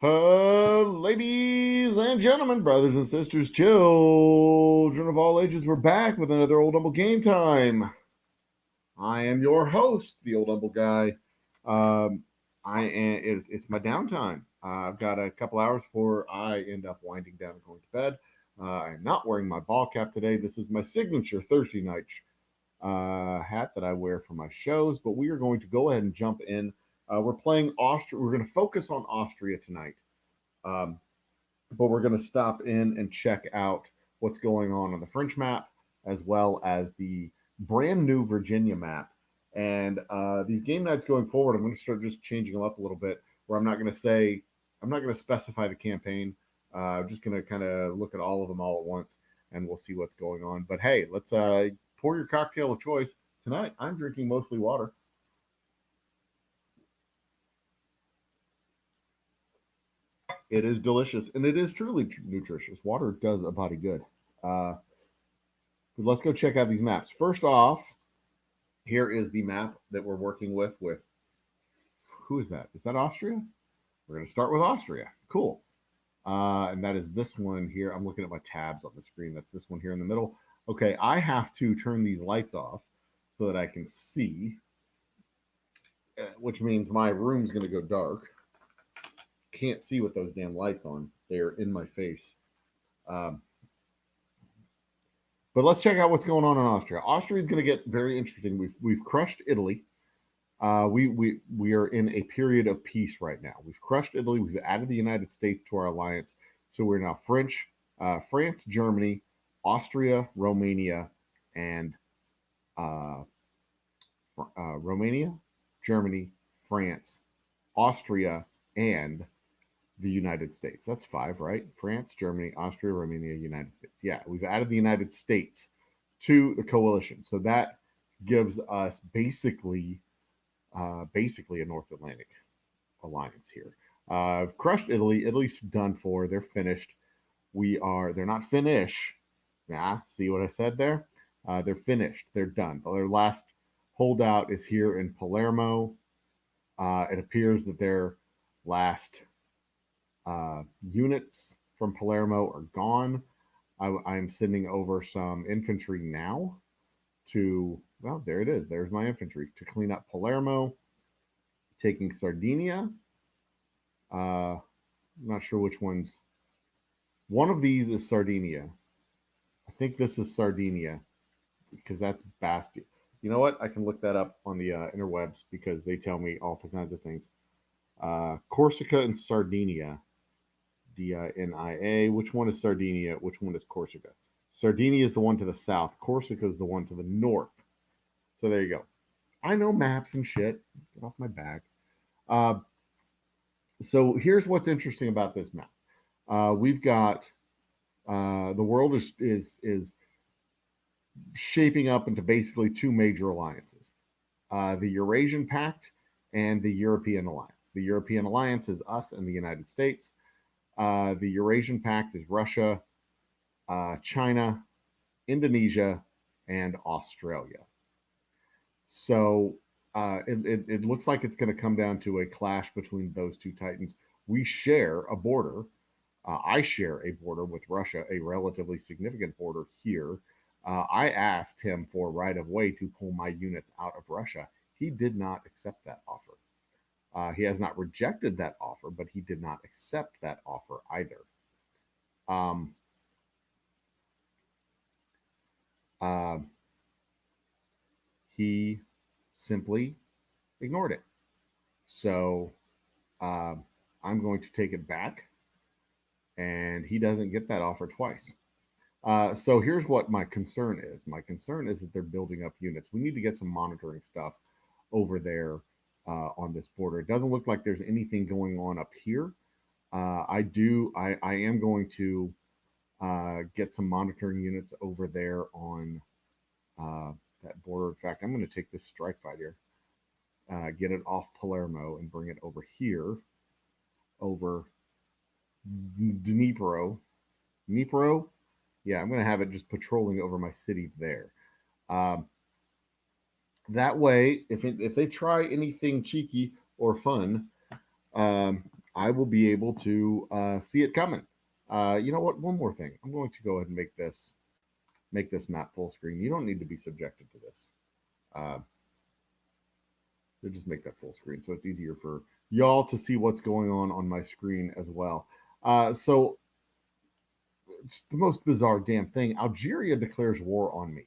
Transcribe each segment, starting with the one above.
Ladies and gentlemen, brothers and sisters, children of all ages, we're back with another Old Humble Game Time. I am your host, the Old Humble Guy. Um, it's my downtime. I've got a couple hours before I end up winding down and going to bed. I'm not wearing my ball cap today. This is my signature Thursday night hat that I wear for my shows, but we are going to go ahead and jump in. We're playing Austria. We're going to focus on Austria tonight. Um, but we're going to stop in and check out what's going on the French map as well as the brand new Virginia map. And these game nights going forward, I'm going to start just changing them up a little bit where I'm not going to specify the campaign. I'm just going to kind of look at all of them all at once and we'll see what's going on. But hey, let's pour your cocktail of choice. Tonight, I'm drinking mostly water. It is delicious and it is truly nutritious. Water does a body good. Uh, but let's go check out these maps. First off, here is the map that we're working with. Who is that? Is that Austria? We're going to start with Austria. Cool. And that is this one here. I'm looking at my tabs on the screen. That's this one here in the middle. Okay, I have to turn these lights off so that I can see, which means my room's going to go dark. Can't see with those damn lights on. They're in my face. Um, but let's check out what's going on in Austria. Austria is going to get very interesting. We've crushed Italy. We are in a period of peace right now. We've crushed Italy. We've added the United States to our alliance, so we're now France, Germany, Austria, Romania, and uh, Romania, Germany, France, Austria, and the United States. That's five, right? France, Germany, Austria, Romania, United States. Yeah, we've added the United States to the coalition, so that gives us basically a North Atlantic alliance here. Crushed Italy. Italy's done for. They're finished. They're not finished. Yeah, see what I said there? They're finished. They're done. Their last holdout is here in Palermo. It appears that their last units from Palermo are gone. I'm sending over some infantry now well, there it is. There's my infantry to clean up Palermo, taking Sardinia. I'm not sure which one's. One of these is Sardinia. I think this is Sardinia because that's Bastia. You know what? I can look that up on the interwebs because they tell me all kinds of things. Corsica and Sardinia. DINIA. Which one is Sardinia? Which one is Corsica? Sardinia is the one to the south. Corsica is the one to the north. So there you go. I know maps and shit. Get off my back. So here's what's interesting about this map. We've got the world is shaping up into basically two major alliances: the Eurasian Pact and the European Alliance. The European Alliance is us and the United States. The Eurasian Pact is Russia, China, Indonesia, and Australia. So it looks like it's going to come down to a clash between those two titans. We share a border. I share a border with Russia, a relatively significant border here. I asked him for right of way to pull my units out of Russia. He did not accept that offer. He has not rejected that offer, but he did not accept that offer either. Um, uh, he simply ignored it. So I'm going to take it back, and he doesn't get that offer twice. So here's what my concern is. My concern is that they're building up units. We need to get some monitoring stuff over there on this border. It doesn't look like there's anything going on up here. I am going to get some monitoring units over there on that border. In fact, I'm going to take this strike fighter, get it off Palermo, and bring it over here, over Dnipro. Dnipro? Yeah, I'm going to have it just patrolling over my city there. Um, that way, if they try anything cheeky or fun, I will be able to see it coming. You know what? One more thing. I'm going to go ahead and make this map full screen. You don't need to be subjected to this. They'll just make that full screen so it's easier for y'all to see what's going on my screen as well. So it's the most bizarre damn thing. Algeria declares war on me.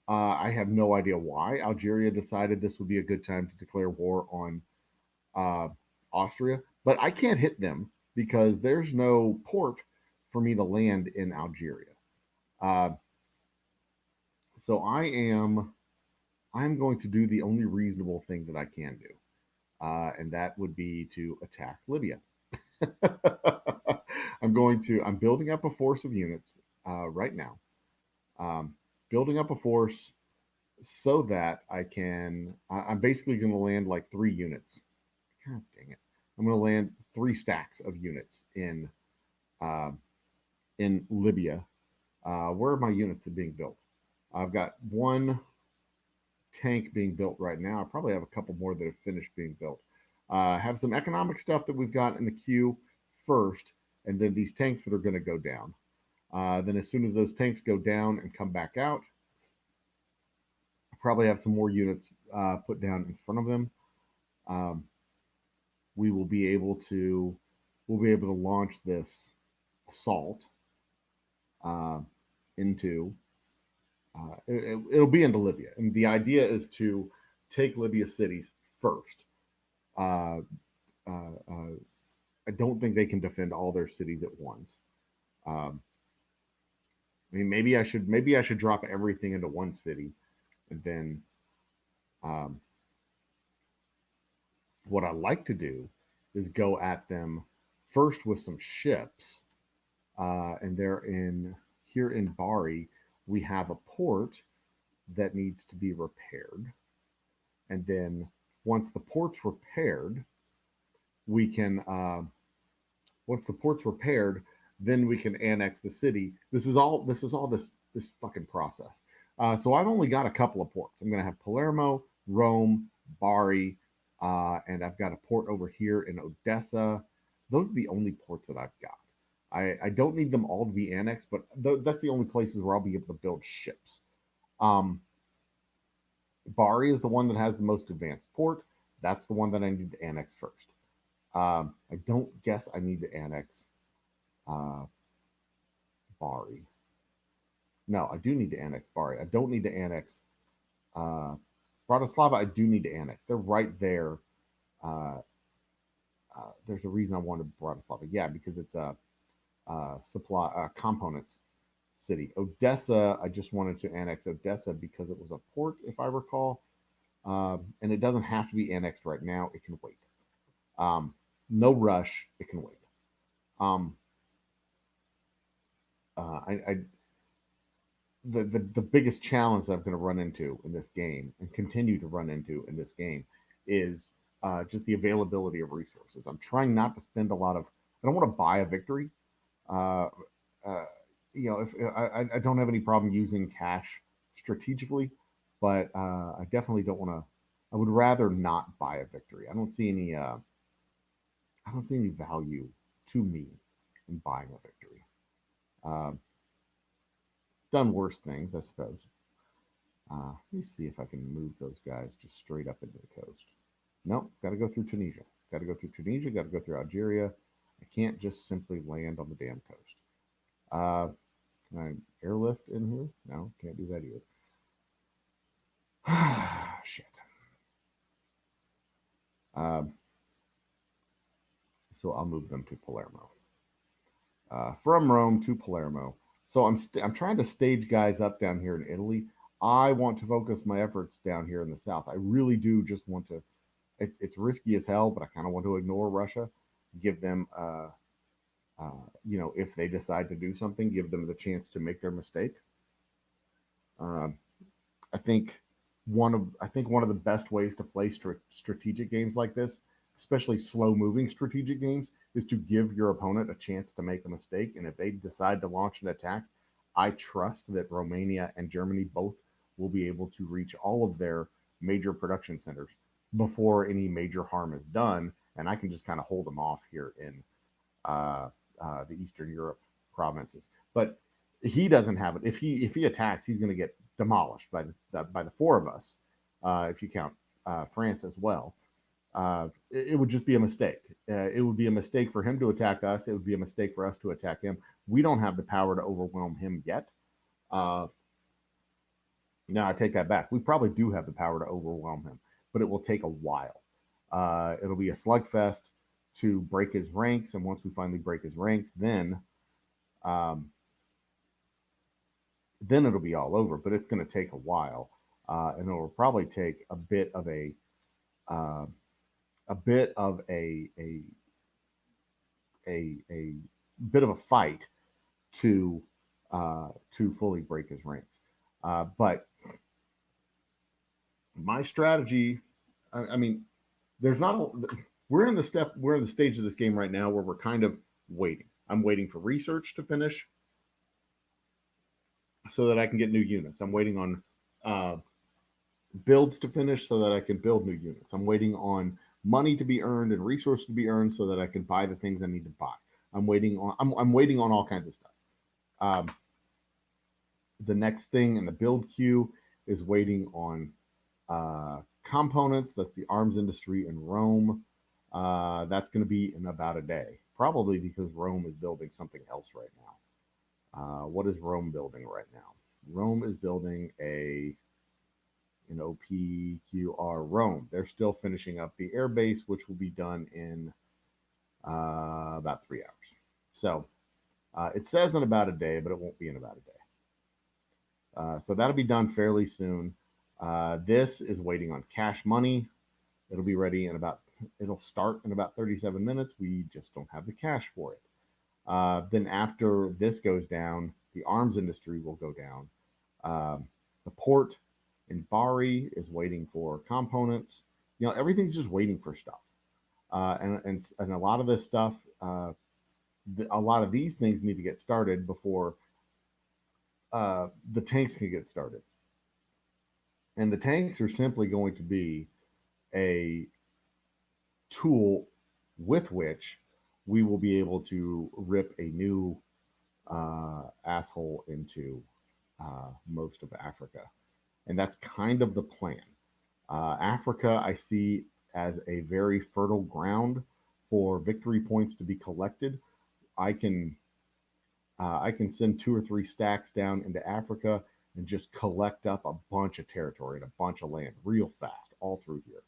I have no idea why Algeria decided this would be a good time to declare war on uh, Austria, but I can't hit them because there's no port for me to land in Algeria. Uh, so I'm going to do the only reasonable thing that I can do, and that would be to attack Libya. I'm building up a force of units right now. Um, Building up a force so that I'm basically going to land like 3 units. God dang it. I'm going to land 3 stacks of units uh, in Libya. Where are my units being built? I've got 1 tank being built right now. I probably have a couple more that have finished being built. Have some economic stuff that we've got in the queue first, and then these tanks that are going to go down. Then as soon as those tanks go down and come back out, I probably have some more units put down in front of them. Um, we will be able to launch this assault uh, into it'll be into Libya, and the idea is to take Libya cities first. Uh, I don't think they can defend all their cities at once. Um, I mean, maybe I should drop everything into one city, and then um, what I like to do is go at them first with some ships, and they're in here in Bari. We have a port that needs to be repaired, and then once the port's repaired, we can once the port's repaired, then we can annex the city. This fucking process. So I've only got a couple of ports. I'm going to have Palermo, Rome, Bari, and I've got a port over here in Odessa. Those are the only ports that I've got. I don't need them all to be annexed, but that's the only places where I'll be able to build ships. Um, Bari is the one that has the most advanced port. That's the one that I need to annex first. I don't guess I need to annex uh, Bari. No, I do need to annex Bari. I don't need to annex uh, Bratislava. I do need to annex. They're right there. Uh, there's a reason I wanted Bratislava. Yeah, because it's a supply components city. Odessa, I just wanted to annex Odessa because it was a port, if I recall. And it doesn't have to be annexed right now. It can wait. No rush. It can wait. Um, I the biggest challenge that I'm going to run into in this game and continue to run into in this game is just the availability of resources. I'm trying not to spend a lot of. I don't want to buy a victory. Uh, uh, if I don't have any problem using cash strategically, but I definitely don't want to. I would rather not buy a victory. I don't see any. I don't see any value to me in buying a victory. Uh, Done worse things, I suppose. Let me see if I can move those guys just straight up into the coast. Nope, got to go through Tunisia. Got to go through Tunisia. Got to go through Algeria. I can't just simply land on the damn coast. Can I airlift in here? No, can't do that either. Shit. So I'll move them to Palermo. From Rome to Palermo. So I'm trying to stage guys up down here in Italy. I want to focus my efforts down here in the south. I really do just want to. It's risky as hell, but I kind of want to ignore Russia, give them, if they decide to do something, give them the chance to make their mistake. I think one of the best ways to play strategic games like this, especially slow moving strategic games, is to give your opponent a chance to make a mistake. And if they decide to launch an attack, I trust that Romania and Germany both will be able to reach all of their major production centers before any major harm is done. and I can just kind of hold them off here in the Eastern Europe provinces. But he doesn't have it. If he attacks, he's going to get demolished by the four of us. If you count France as well, it would just be a mistake. It would be a mistake for him to attack us. It would be a mistake for us to attack him. We don't have the power to overwhelm him yet. No, I take that back. We probably do have the power to overwhelm him, but it will take a while. It'll be a slugfest to break his ranks, and once we finally break his ranks, um, then it'll be all over. But it's going to take a while, and it will probably take uh, a bit of a bit of a fight to fully break his ranks. But my strategy, I mean, there's not a, we're in the stage of this game right now where we're kind of waiting. I'm waiting for research to finish so that I can get new units. I'm waiting on uh, builds to finish so that I can build new units. I'm waiting on money to be earned and resources to be earned so that I can buy the things I need to buy. I'm waiting on all kinds of stuff. Um, the next thing in the build queue is waiting on components. That's the arms industry in Rome. That's going to be in about a day, probably because Rome is building something else right now. What is Rome building right now? Rome is building an OPQR Rome. They're still finishing up the air base, which will be done in about 3 hours. So it says in about a day, but it won't be in about a day. So that'll be done fairly soon. This is waiting on cash money. It'll be ready it'll start in about 37 minutes. We just don't have the cash for it. Then after this goes down, the arms industry will go down. The port in Bari is waiting for components. Everything's just waiting for stuff. And a lot of this stuff, a lot of these things need to get started before the tanks can get started. And the tanks are simply going to be a tool with which we will be able to rip a new asshole into most of Africa. And that's kind of the plan. Africa, I see as a very fertile ground for victory points to be collected. I can send 2 or 3 stacks down into Africa and just collect up a bunch of territory and a bunch of land real fast all through here.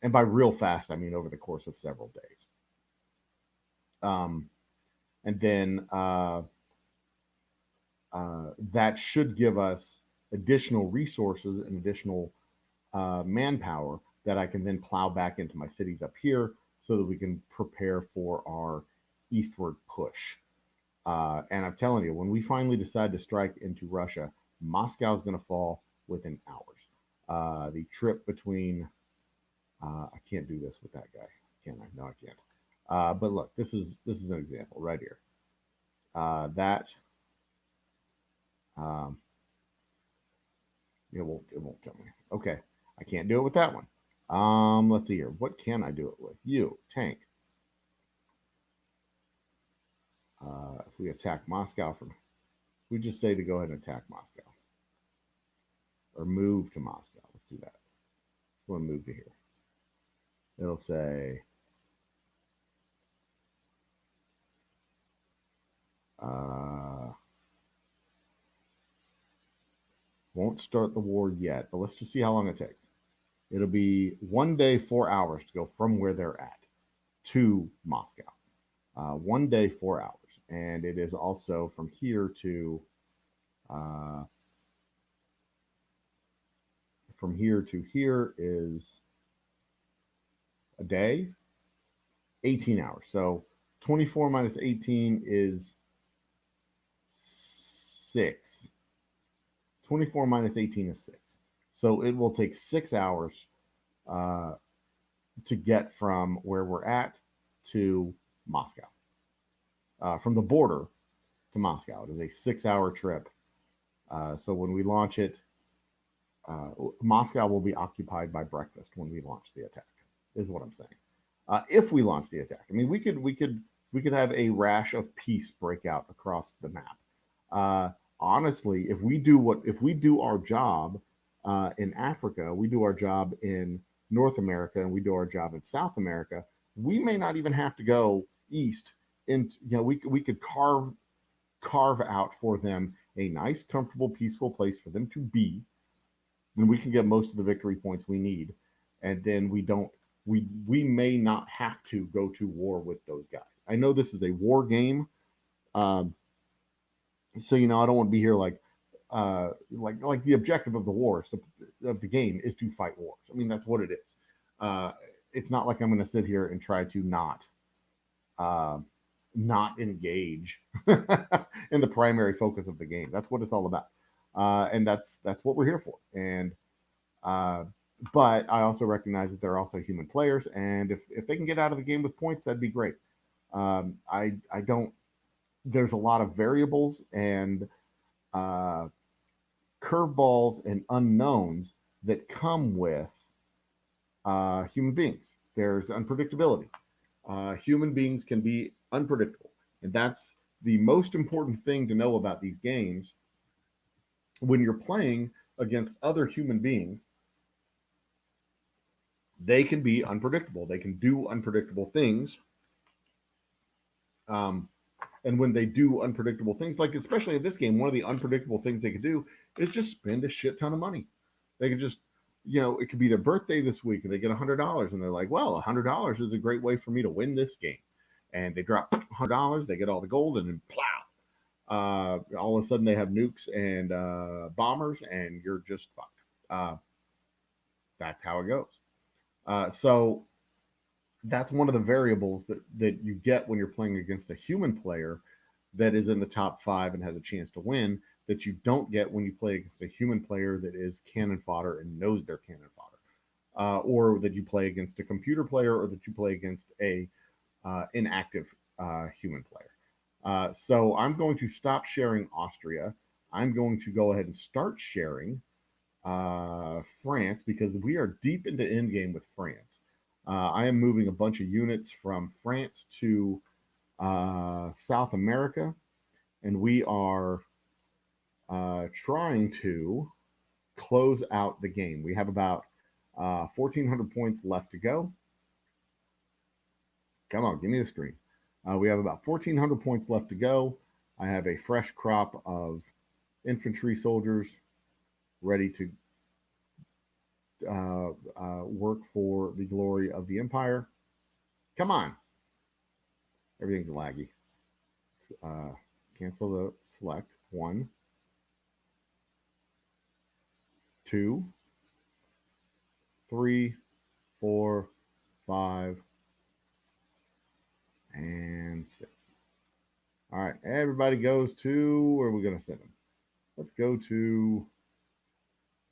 And by real fast, I mean over the course of several days. And then that should give us additional resources and additional manpower that I can then plow back into my cities up here so that we can prepare for our eastward push. And I'm telling you, when we finally decide to strike into Russia, Moscow is going to fall within hours. The trip between, I can't do this with that guy, can I? No, I can't. But look, this is an example right here. It won't tell me. Okay, I can't do it with that one. Let's see here. What can I do it with? You tank. If we attack Moscow we just say to go ahead and attack Moscow or move to Moscow. Let's do that. We'll move to here. It'll say won't start the war yet, but let's just see how long it takes. It'll be 1 day, 4 hours to go from where they're at to Moscow. 1 day, 4 hours. And it is also from here to here is a day, 18 hours. So 24 minus 18 is 6. 24 minus 18 is 6. So it will take 6 hours to get from where we're at to Moscow. From the border to Moscow. It is a 6-hour trip. So when we launch it, Moscow will be occupied by breakfast when we launch the attack, is what I'm saying. if we launch the attack. I mean, we could have a rash of peace break out across the map. Uh, Honestly, if we do our job in Africa, we do our job in North America, and we do our job in South America, we may not even have to go east. And we could carve out for them a nice, comfortable, peaceful place for them to be, and we can get most of the victory points we need. And then we may not have to go to war with those guys. I know this is a war game, um, so I don't want to be here like the objective of the war is of the game is to fight wars. I mean, that's what it is. Uh, it's not like I'm going to sit here and try to uh, not engage in the primary focus of the game. That's what it's all about, and that's what we're here for. And uh, but I also recognize that they're also human players, and if they can get out of the game with points, that'd be great. I don't. There's a lot of variables and uh, curveballs and unknowns that come with human beings. There's unpredictability. Human beings can be unpredictable, and that's the most important thing to know about these games. When you're playing against other human beings, they can be unpredictable. They can do unpredictable things. Um, and when they do unpredictable things, like especially in this game, one of the unpredictable things they could do is just spend a shit ton of money. They could just, it could be their birthday this week and they get $100 and they're like, well, $100 is a great way for me to win this game. And they drop $100, they get all the gold, and then plow. All of a sudden they have nukes and bombers, and you're just fucked. That's how it goes. So that's one of the variables that you get when you're playing against a human player that is in the top five and has a chance to win, that you don't get when you play against a human player that is cannon fodder and knows they're cannon fodder, or that you play against a computer player, or that you play against a inactive human player. So I'm going to stop sharing Austria. I'm going to go ahead and start sharing France, because we are deep into endgame with France. I am moving a bunch of units from France to South America, and we are trying to close out the game. We have about 1,400 points left to go. Come on, give me the screen. We have about 1,400 points left to go. I have a fresh crop of infantry soldiers ready to work for the glory of the empire. Come on. Everything's laggy. Cancel the select. 1, 2, 3, 4, 5, and 6. All right, everybody goes to, where are we going to send them? Let's go to,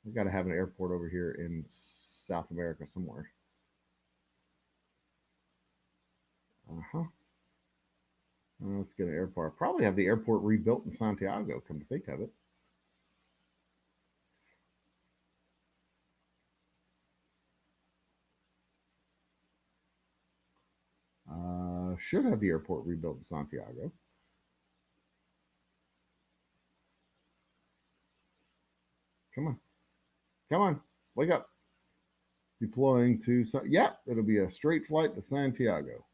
we've got to have an airport over here in South America somewhere. Let's get an airport. I'll probably have the airport rebuilt in Santiago, come to think of it. Should have the airport rebuilt in Santiago. Come on. Come on. Wake up. Deploying to, yeah, it'll be a straight flight to Santiago.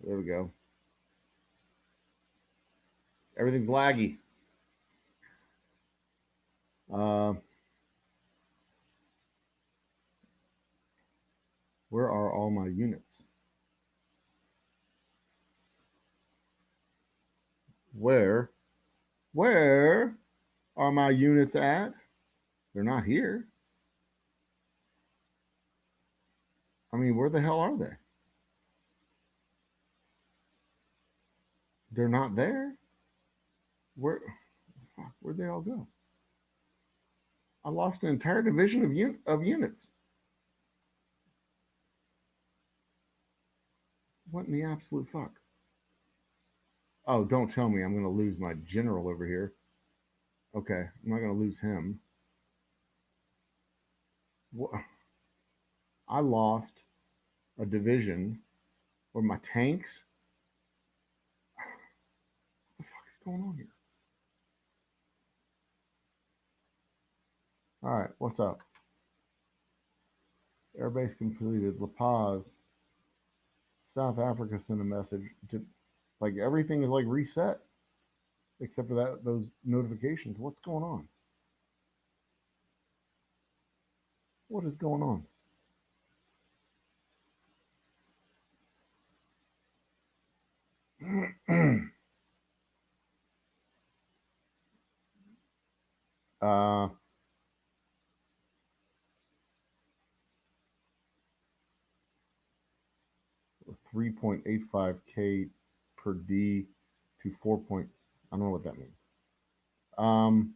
There we go. Everything's laggy. Where are all my units? Where are my units at? They're not here. I mean, where the hell are they? They're not there. Where'd they all go? I lost an entire division of units. What in the absolute fuck? Oh, don't tell me I'm going to lose my general over here. Okay, I'm not going to lose him. What? I lost a division with my tanks. What the fuck is going on here? All right, what's up? Airbase completed. La Paz, South Africa sent a message. Like everything is like reset except for those notifications. What's going on? What is going on? uh, 3.85K per D to 4. I don't know what that means. Um,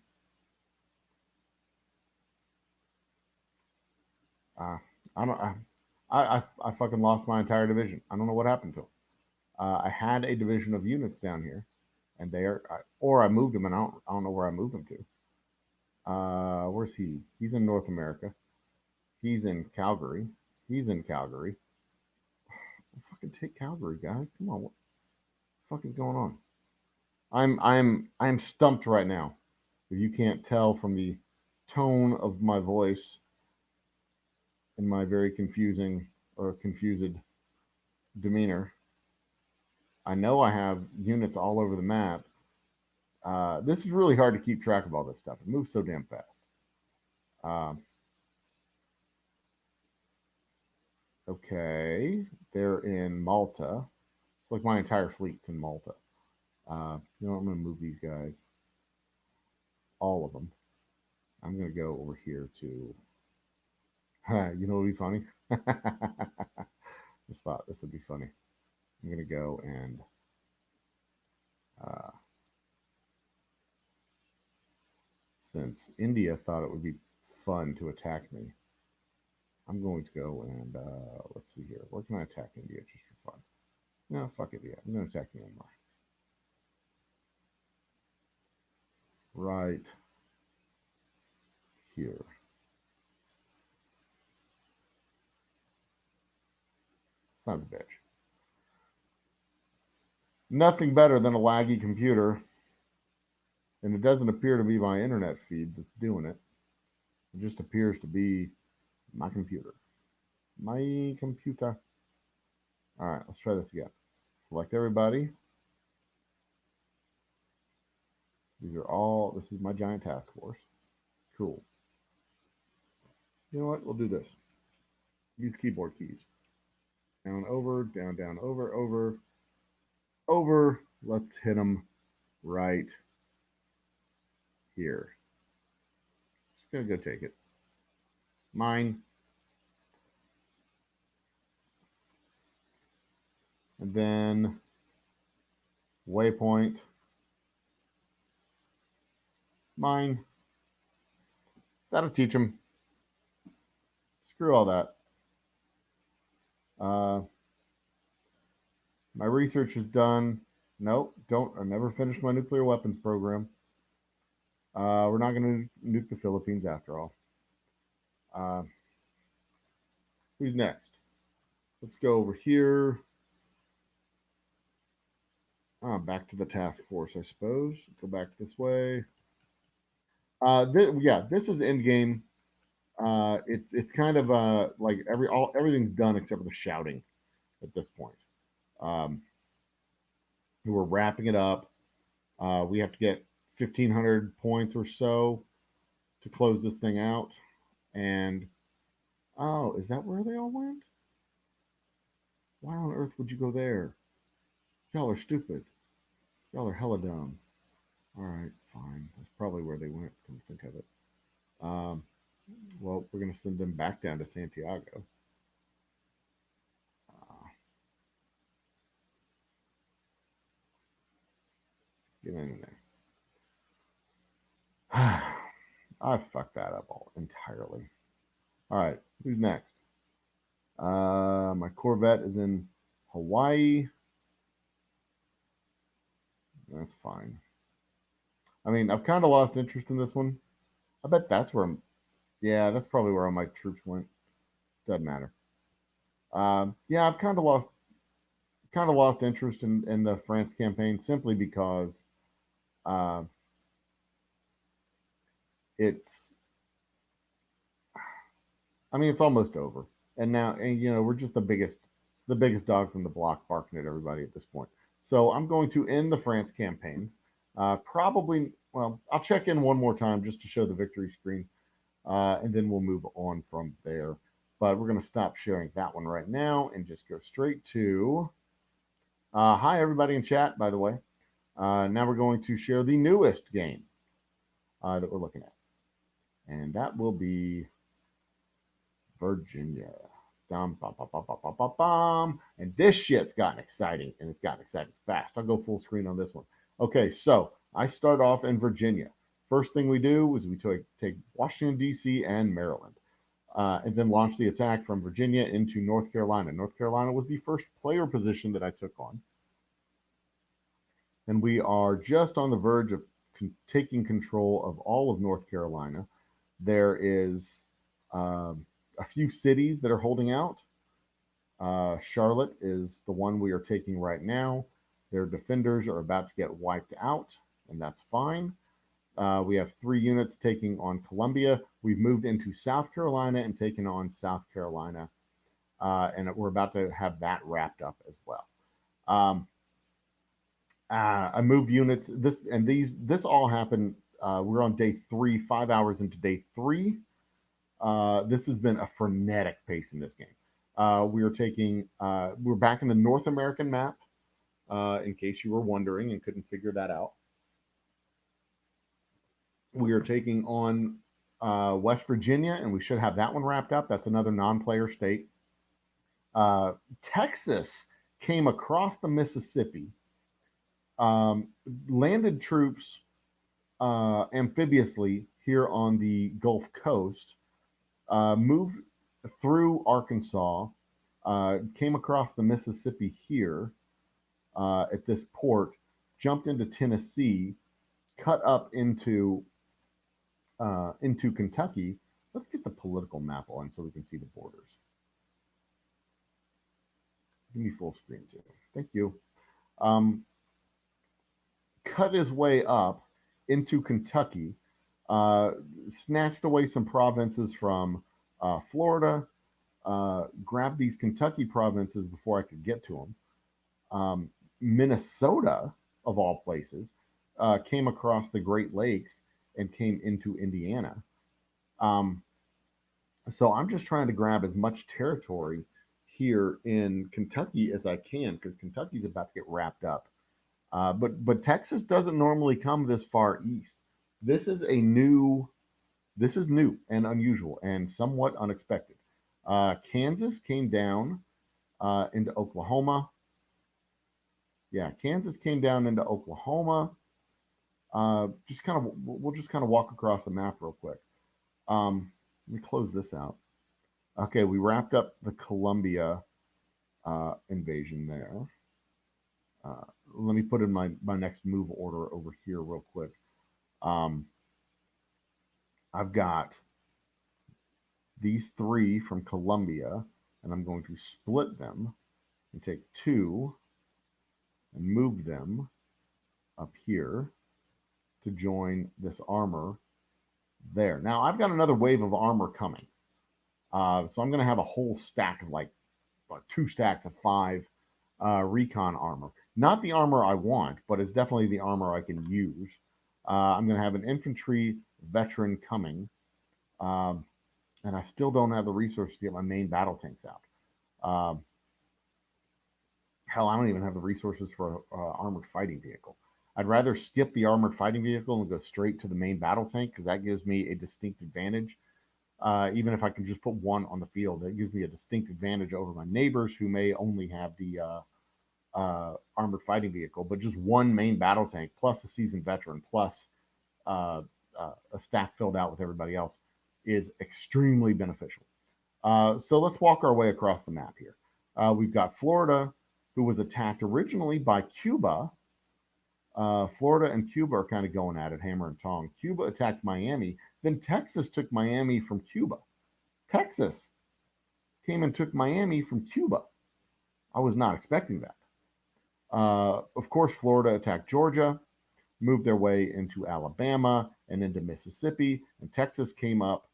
uh, I don't. I fucking lost my entire division. I don't know what happened to them. I had a division of units down here, and they are, or I moved them, and I don't know where I moved them to. Where's he? He's in North America. He's in Calgary. He's in Calgary. Fucking take Calgary, guys. Come on. What the fuck is going on? I'm stumped right now. If you can't tell from the tone of my voice and my very confusing or confused demeanor, I know I have units all over the map. This is really hard to keep track of all this stuff. It moves so damn fast. Um, okay, they're in Malta. It's like my entire fleet's in Malta. You know, I'm going to move these guys, all of them. I'm going to go over here to, you know what would be funny? Just thought this would be funny. I'm going to go and since India thought it would be fun to attack me, I'm going to go and let's see here. Where can I attack India just for fun? No, fuck it. Yeah, I'm going to attack Myanmar. Right here. Son of a bitch. Nothing better than a laggy computer, and it doesn't appear to be my internet feed that's doing it. It just appears to be my computer. My computer. All right, let's try this again. Select everybody. These are all, this is my giant task force. Cool. You know what? We'll do this. Use keyboard keys. Down, over, down, over, over, over. Let's hit them right here. Just gonna go take it. Mine. And then waypoint. Mine. That'll teach them. Screw all that. My research is done. Nope, don't. I never finished my nuclear weapons program. We're not going to nuke the Philippines after all. Who's next? Let's go over here. Back to the task force, I suppose. Go back this way. This is end game. It's kind of like everything's done except for the shouting at this point. We're wrapping it up. We have to get 1,500 points or so to close this thing out. And oh, is that where they all went? Why on earth would you go there? Y'all are stupid. Y'all are hella dumb. All right, fine. That's probably where they went. Come think of it. Well, we're gonna send them back down to Santiago. Get in there. I fucked that up all entirely. All right, who's next? My Corvette is in Hawaii. That's fine. I mean, I've kind of lost interest in this one. I bet that's where yeah, that's probably where all my troops went Doesn't matter. Yeah, I've kind of lost interest in the France campaign simply because uh, it's I mean it's almost over, and now we're just the biggest dogs on the block barking at everybody at this point. So I'm going to end the France campaign. Probably, well, I'll check in one more time just to show the victory screen, and then we'll move on from there. But we're going to stop sharing that one right now and just go straight to hi everybody in chat. By the way, now we're going to share the newest game that we're looking at, and that will be Virginia. Dum, bum, bum, bum, bum, bum, bum, bum. And this shit's gotten exciting, and it's gotten exciting fast. I'll go full screen on this one. Okay, so I start off in Virginia. First thing we do is we take Washington, D.C. and Maryland, and then launch the attack from Virginia into North Carolina. North Carolina was the first player position that I took on. And we are just on the verge of taking control of all of North Carolina. There is a few cities that are holding out. Charlotte is the one we are taking right now. Their defenders are about to get wiped out, and that's fine. We have 3 units taking on Columbia. We've moved into South Carolina and taken on South Carolina, and we're about to have that wrapped up as well. I moved units. This all happened. We're on day 3, 5 hours into day 3. This has been a frenetic pace in this game. We're back in the North American map, in case you were wondering and couldn't figure that out. We are taking on West Virginia, and we should have that one wrapped up. That's another non-player state. Texas came across the Mississippi, landed troops amphibiously here on the Gulf Coast, moved through Arkansas, came across the Mississippi here at this port, jumped into Tennessee, cut up into Kentucky. Let's get the political map on so we can see the borders. Give me full screen too. Thank you. Cut his way up into Kentucky, snatched away some provinces from Florida, grabbed these Kentucky provinces before I could get to them. Minnesota, of all places, came across the Great Lakes and came into Indiana. So I'm just trying to grab as much territory here in Kentucky as I can, because Kentucky's about to get wrapped up. But Texas doesn't normally come this far east. This is new and unusual and somewhat unexpected. Kansas came down into Oklahoma. Yeah, Kansas came down into Oklahoma. We'll just kind of walk across the map real quick. Let me close this out. Okay, we wrapped up the Columbia invasion there. Let me put in my next move order over here real quick. I've got these 3 from Columbia, and I'm going to split them and take 2 and move them up here to join this armor there. Now, I've got another wave of armor coming. So I'm going to have a whole stack of like 2 stacks of 5 recon armor. Not the armor I want, but it's definitely the armor I can use. I'm going to have an infantry veteran coming. And I still don't have the resources to get my main battle tanks out. Hell, I don't even have the resources for an armored fighting vehicle. I'd rather skip the armored fighting vehicle and go straight to the main battle tank, because that gives me a distinct advantage. Even if I can just put 1 on the field, it gives me a distinct advantage over my neighbors who may only have the armored fighting vehicle, but just 1 main battle tank plus a seasoned veteran plus a stack filled out with everybody else is extremely beneficial. So let's walk our way across the map here. We've got Florida, who was attacked originally by Cuba. Florida and Cuba are kind of going at it, hammer and tong. Cuba attacked Miami. Then Texas took Miami from Cuba. Texas came and took Miami from Cuba. I was not expecting that. Of course, Florida attacked Georgia, moved their way into Alabama and into Mississippi, and Texas came up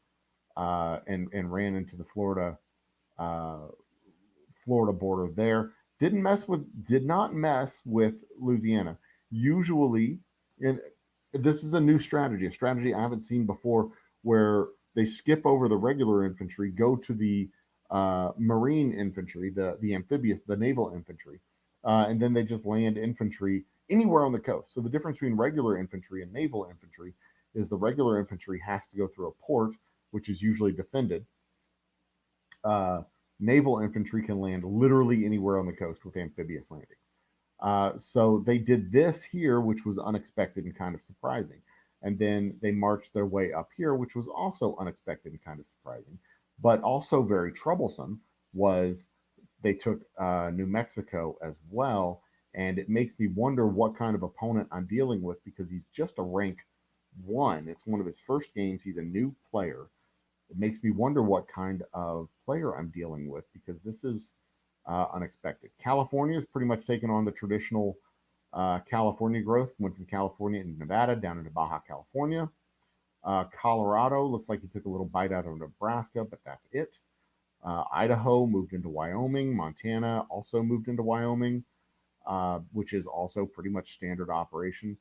and ran into the uh, Florida border there. Did not mess with Louisiana. Usually, and this is a new strategy, a strategy I haven't seen before, where they skip over the regular infantry, go to the marine infantry, the amphibious, the naval infantry, and then they just land infantry anywhere on the coast. So the difference between regular infantry and naval infantry is the regular infantry has to go through a port, which is usually defended. Uh, Naval infantry can land literally anywhere on the coast with amphibious landings. So they did this here, which was unexpected and kind of surprising. And then they marched their way up here, which was also unexpected and kind of surprising, but also very troublesome. Was they took New Mexico as well, and it makes me wonder what kind of opponent I'm dealing with because he's just a rank one. It's one of his first games. He's a new player. It makes me wonder what kind of player I'm dealing with because this is unexpected. California has pretty much taken on the traditional California growth, went from California into Nevada down into Baja California. Colorado looks like he took a little bite out of Nebraska, but that's it. Idaho moved into Wyoming. Montana also moved into Wyoming, which is also pretty much standard operation.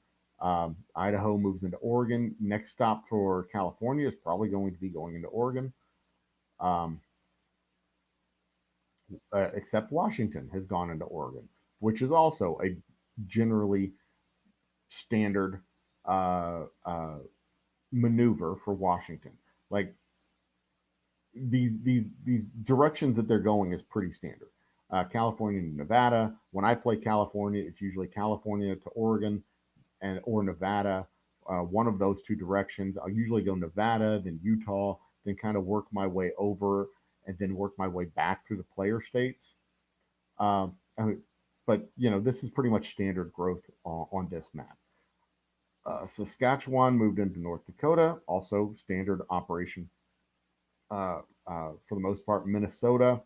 Idaho moves into Oregon. Next stop for California is probably going to be going into Oregon. Um, Except Washington has gone into Oregon, which is also a generally standard maneuver for Washington. Like these directions that they're going is pretty standard. California to Nevada. When I play California, it's usually California to Oregon and or Nevada. One of those two directions. I'll usually go Nevada, then Utah, then kind of work my way over, and then work my way back through the player states. I mean, but this is pretty much standard growth on this map. Saskatchewan moved into North Dakota, also standard operation for the most part. Minnesota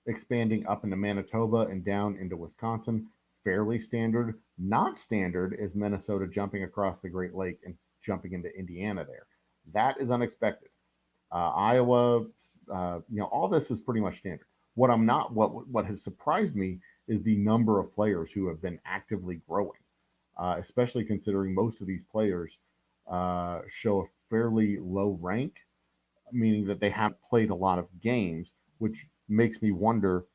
expanding up into Manitoba and down into Wisconsin, fairly standard. Not standard is Minnesota jumping across the Great Lake and jumping into Indiana there. That is unexpected. Iowa, all this is pretty much standard. What has surprised me is the number of players who have been actively growing, especially considering most of these players show a fairly low rank, meaning that they haven't played a lot of games, which makes me wonder.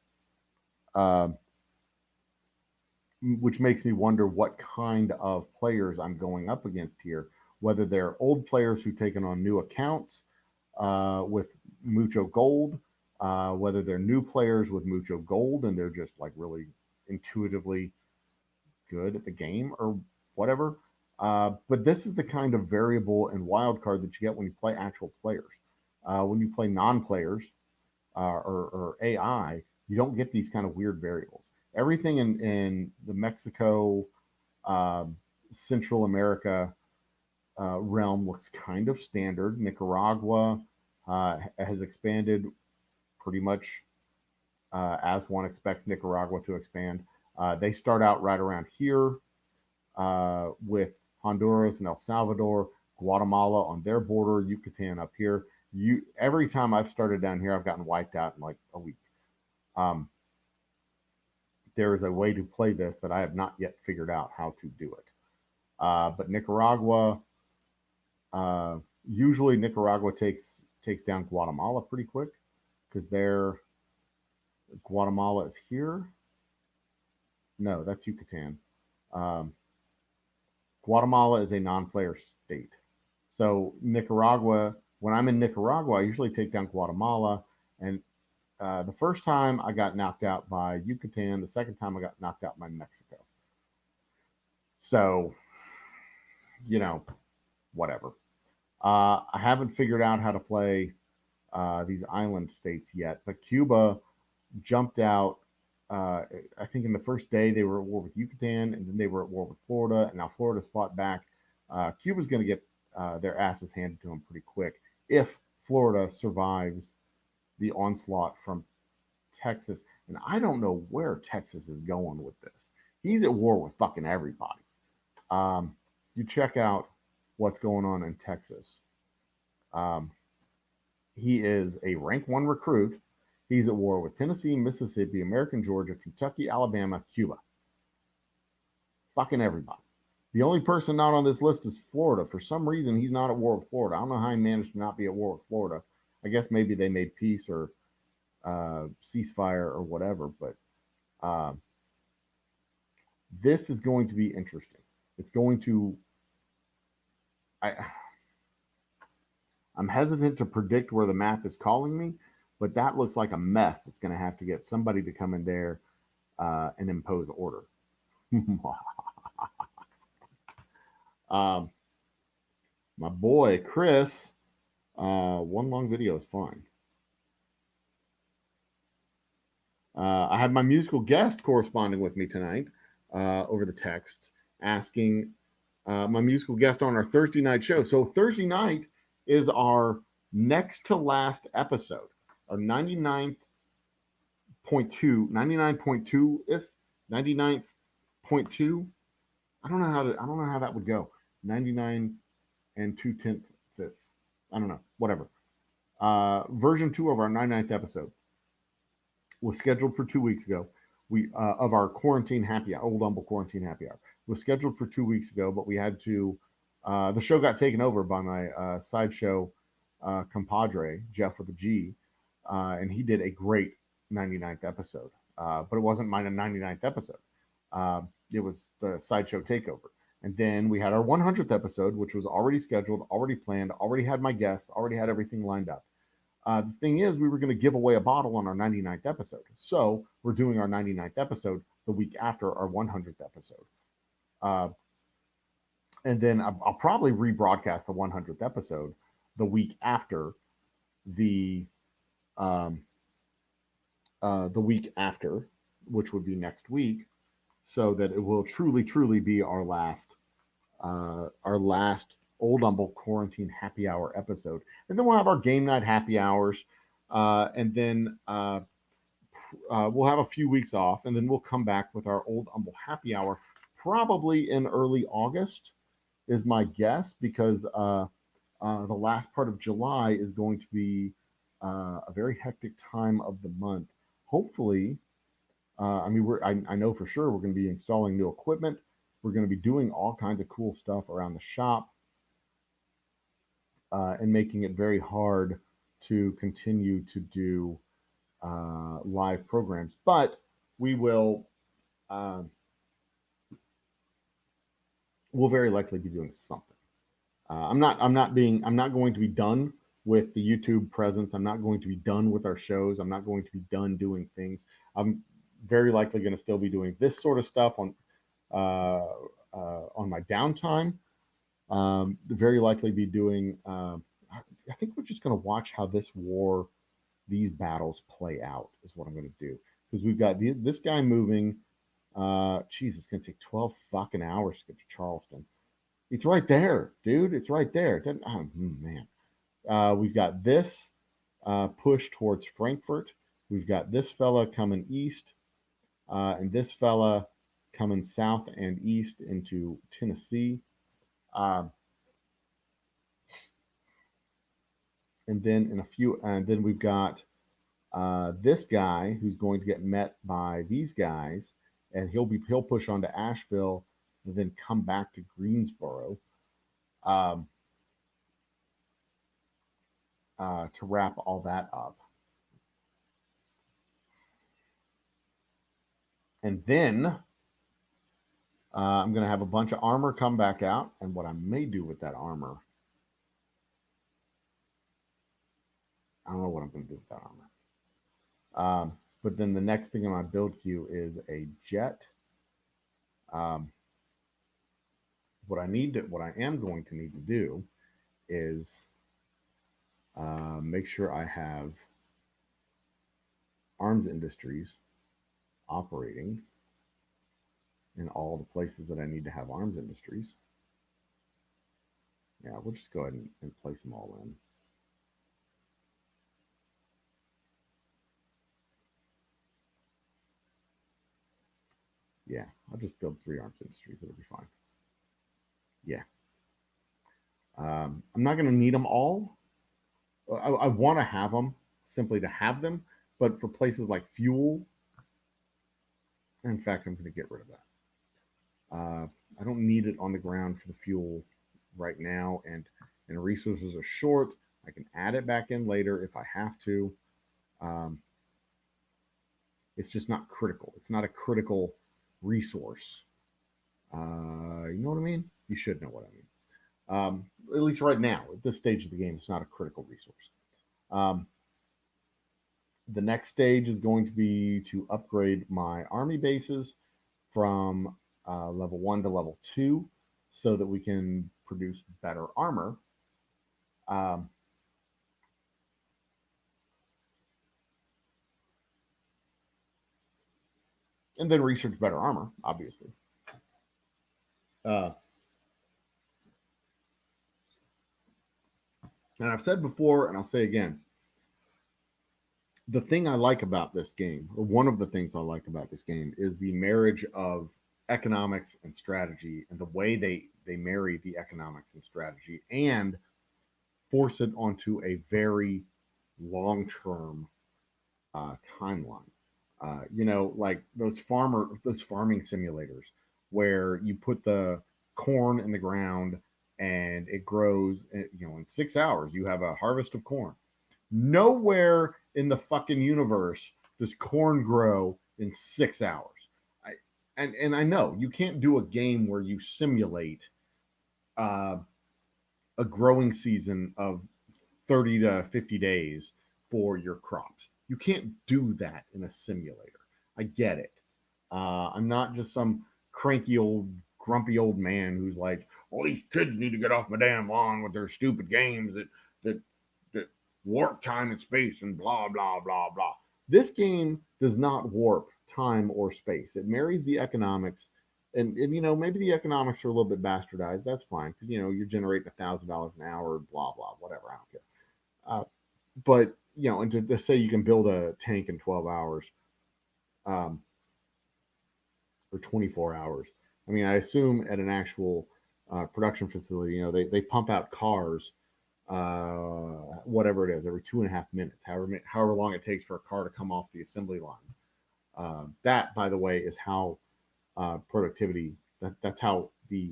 Which makes me wonder what kind of players I'm going up against here. Whether they're old players who've taken on new accounts with mucho gold, whether they're new players with mucho gold and they're just like really intuitively good at the game or whatever. But this is the kind of variable and wild card that you get when you play actual players. When you play non-players or AI, you don't get these kind of weird variables. Everything in the Mexico, Central America realm looks kind of standard. Nicaragua has expanded pretty much as one expects Nicaragua to expand. They start out right around here with Honduras and El Salvador, Guatemala on their border, Yucatan up here. Every time I've started down here, I've gotten wiped out in like a week. There is a way to play this that I have not yet figured out how to do it. But Nicaragua, usually Nicaragua takes down Guatemala pretty quick because Guatemala is here. No, that's Yucatan. Guatemala is a non-player state. So Nicaragua, when I'm in Nicaragua, I usually take down Guatemala. And the first time I got knocked out by Yucatan. The second time I got knocked out by Mexico. So, whatever. I haven't figured out how to play these island states yet, but Cuba jumped out. I think in the first day they were at war with Yucatan, and then they were at war with Florida, and now Florida's fought back. Cuba's going to get their asses handed to them pretty quick if Florida survives the onslaught from Texas. And I don't know where Texas is going with this. He's at war with fucking everybody. You check out what's going on in Texas. Um, he is a rank one recruit. He's at war with Tennessee, Mississippi, American Georgia, Kentucky, Alabama, Cuba. Fucking everybody. The only person not on this list is Florida. For some reason, he's not at war with Florida. I don't know how he managed to not be at war with Florida. I guess maybe they made peace or ceasefire or whatever. But this is going to be interesting. It's going to. I'm hesitant to predict where the map is calling me, but that looks like a mess that's going to have to get somebody to come in there and impose order. My boy Chris, one long video is fine. I have my musical guest corresponding with me tonight over the texts, asking my musical guest on our Thursday night show. So Thursday night is our next to last episode, our 99.2, 99.2. I don't know how that would go. 99 and 2/10. I don't know, whatever. Version 2 of our 99th episode was scheduled for 2 weeks ago. We of our quarantine happy hour, Old Humble quarantine happy hour, was scheduled for 2 weeks ago, but we had to. The show got taken over by my sideshow compadre Jeff with a G, and he did a great 99th episode. But it wasn't my 99th episode. It was the sideshow takeover. And then we had our 100th episode, which was already scheduled, already planned, already had my guests, already had everything lined up. The thing is, we were going to give away a bottle on our 99th episode. So we're doing our 99th episode the week after our 100th episode. And then I'll probably rebroadcast the 100th episode the week after the week after, which would be next week, so that it will truly be our last Old Humble quarantine happy hour episode. And then we'll have our game night happy hours, and then we'll have a few weeks off, and then we'll come back with our Old Humble happy hour probably in early August is my guess, because the last part of July is going to be a very hectic time of the month. Hopefully, I know for sure we're going to be installing new equipment. We're going to be doing all kinds of cool stuff around the shop, and making it very hard to continue to do live programs. But we will. We'll very likely be doing something. I'm not going to be done with the YouTube presence. I'm not going to be done with our shows. I'm not going to be done doing things. I'm very likely going to still be doing this sort of stuff on my downtime. Very likely be doing. I think we're just going to watch how these battles play out. Is what I'm going to do, because we've got this guy moving. It's going to take 12 fucking hours to get to Charleston. It's right there, dude. It's right there. Man. We've got this push towards Frankfurt. We've got this fella coming east, and this fella coming south and east into Tennessee. And then then we've got this guy who's going to get met by these guys, and he'll push on to Asheville and then come back to Greensboro to wrap all that up. And then I'm going to have a bunch of armor come back out, and what I may do with that armor, I don't know what I'm going to do with that armor. But then the next thing in my build queue is a jet. What I am going to need to do is make sure I have arms industries operating in all the places that I need to have arms industries. Yeah, we'll just go ahead and place them all in. Yeah, I'll just build 3 arms industries. It'll be fine. Yeah. I'm not going to need them all. I want to have them simply to have them, but for places like fuel, in fact, I'm going to get rid of that. I don't need it on the ground for the fuel right now, and resources are short. I can add it back in later if I have to. Um, it's just not critical. It's not a critical resource. You know what I mean? You should know what I mean. At least right now, at this stage of the game, it's not a critical resource. Um, the next stage is going to be to upgrade my army bases from level 1 to level 2 so that we can produce better armor. Um, and then research better armor, obviously. Uh, and I've said before, and I'll say again, the thing I like about this game, or one of the things I like about this game, is the marriage of economics and strategy, and the way they marry the economics and strategy and force it onto a very long term timeline. Like those farming simulators where you put the corn in the ground and it grows. In 6 hours you have a harvest of corn. Nowhere in the fucking universe does corn grow in 6 hours. I, and I know you can't do a game where you simulate uh, a growing season of 30 to 50 days for your crops. You can't do that in a simulator. I get it. I'm not just some cranky old, grumpy old man who's like, all these kids need to get off my damn lawn with their stupid games that warp time and space and blah, blah, blah, blah. This game does not warp time or space. It marries the economics. And maybe the economics are a little bit bastardized. That's fine because you're generating $1,000 an hour, blah blah, whatever. I don't care. Uh, but and to say you can build a tank in 12 hours, um, or 24 hours. I mean, I assume at an actual production facility, they pump out cars, whatever it is, every 2.5 minutes, however long it takes for a car to come off the assembly line. That, by the way, is how productivity. That's how the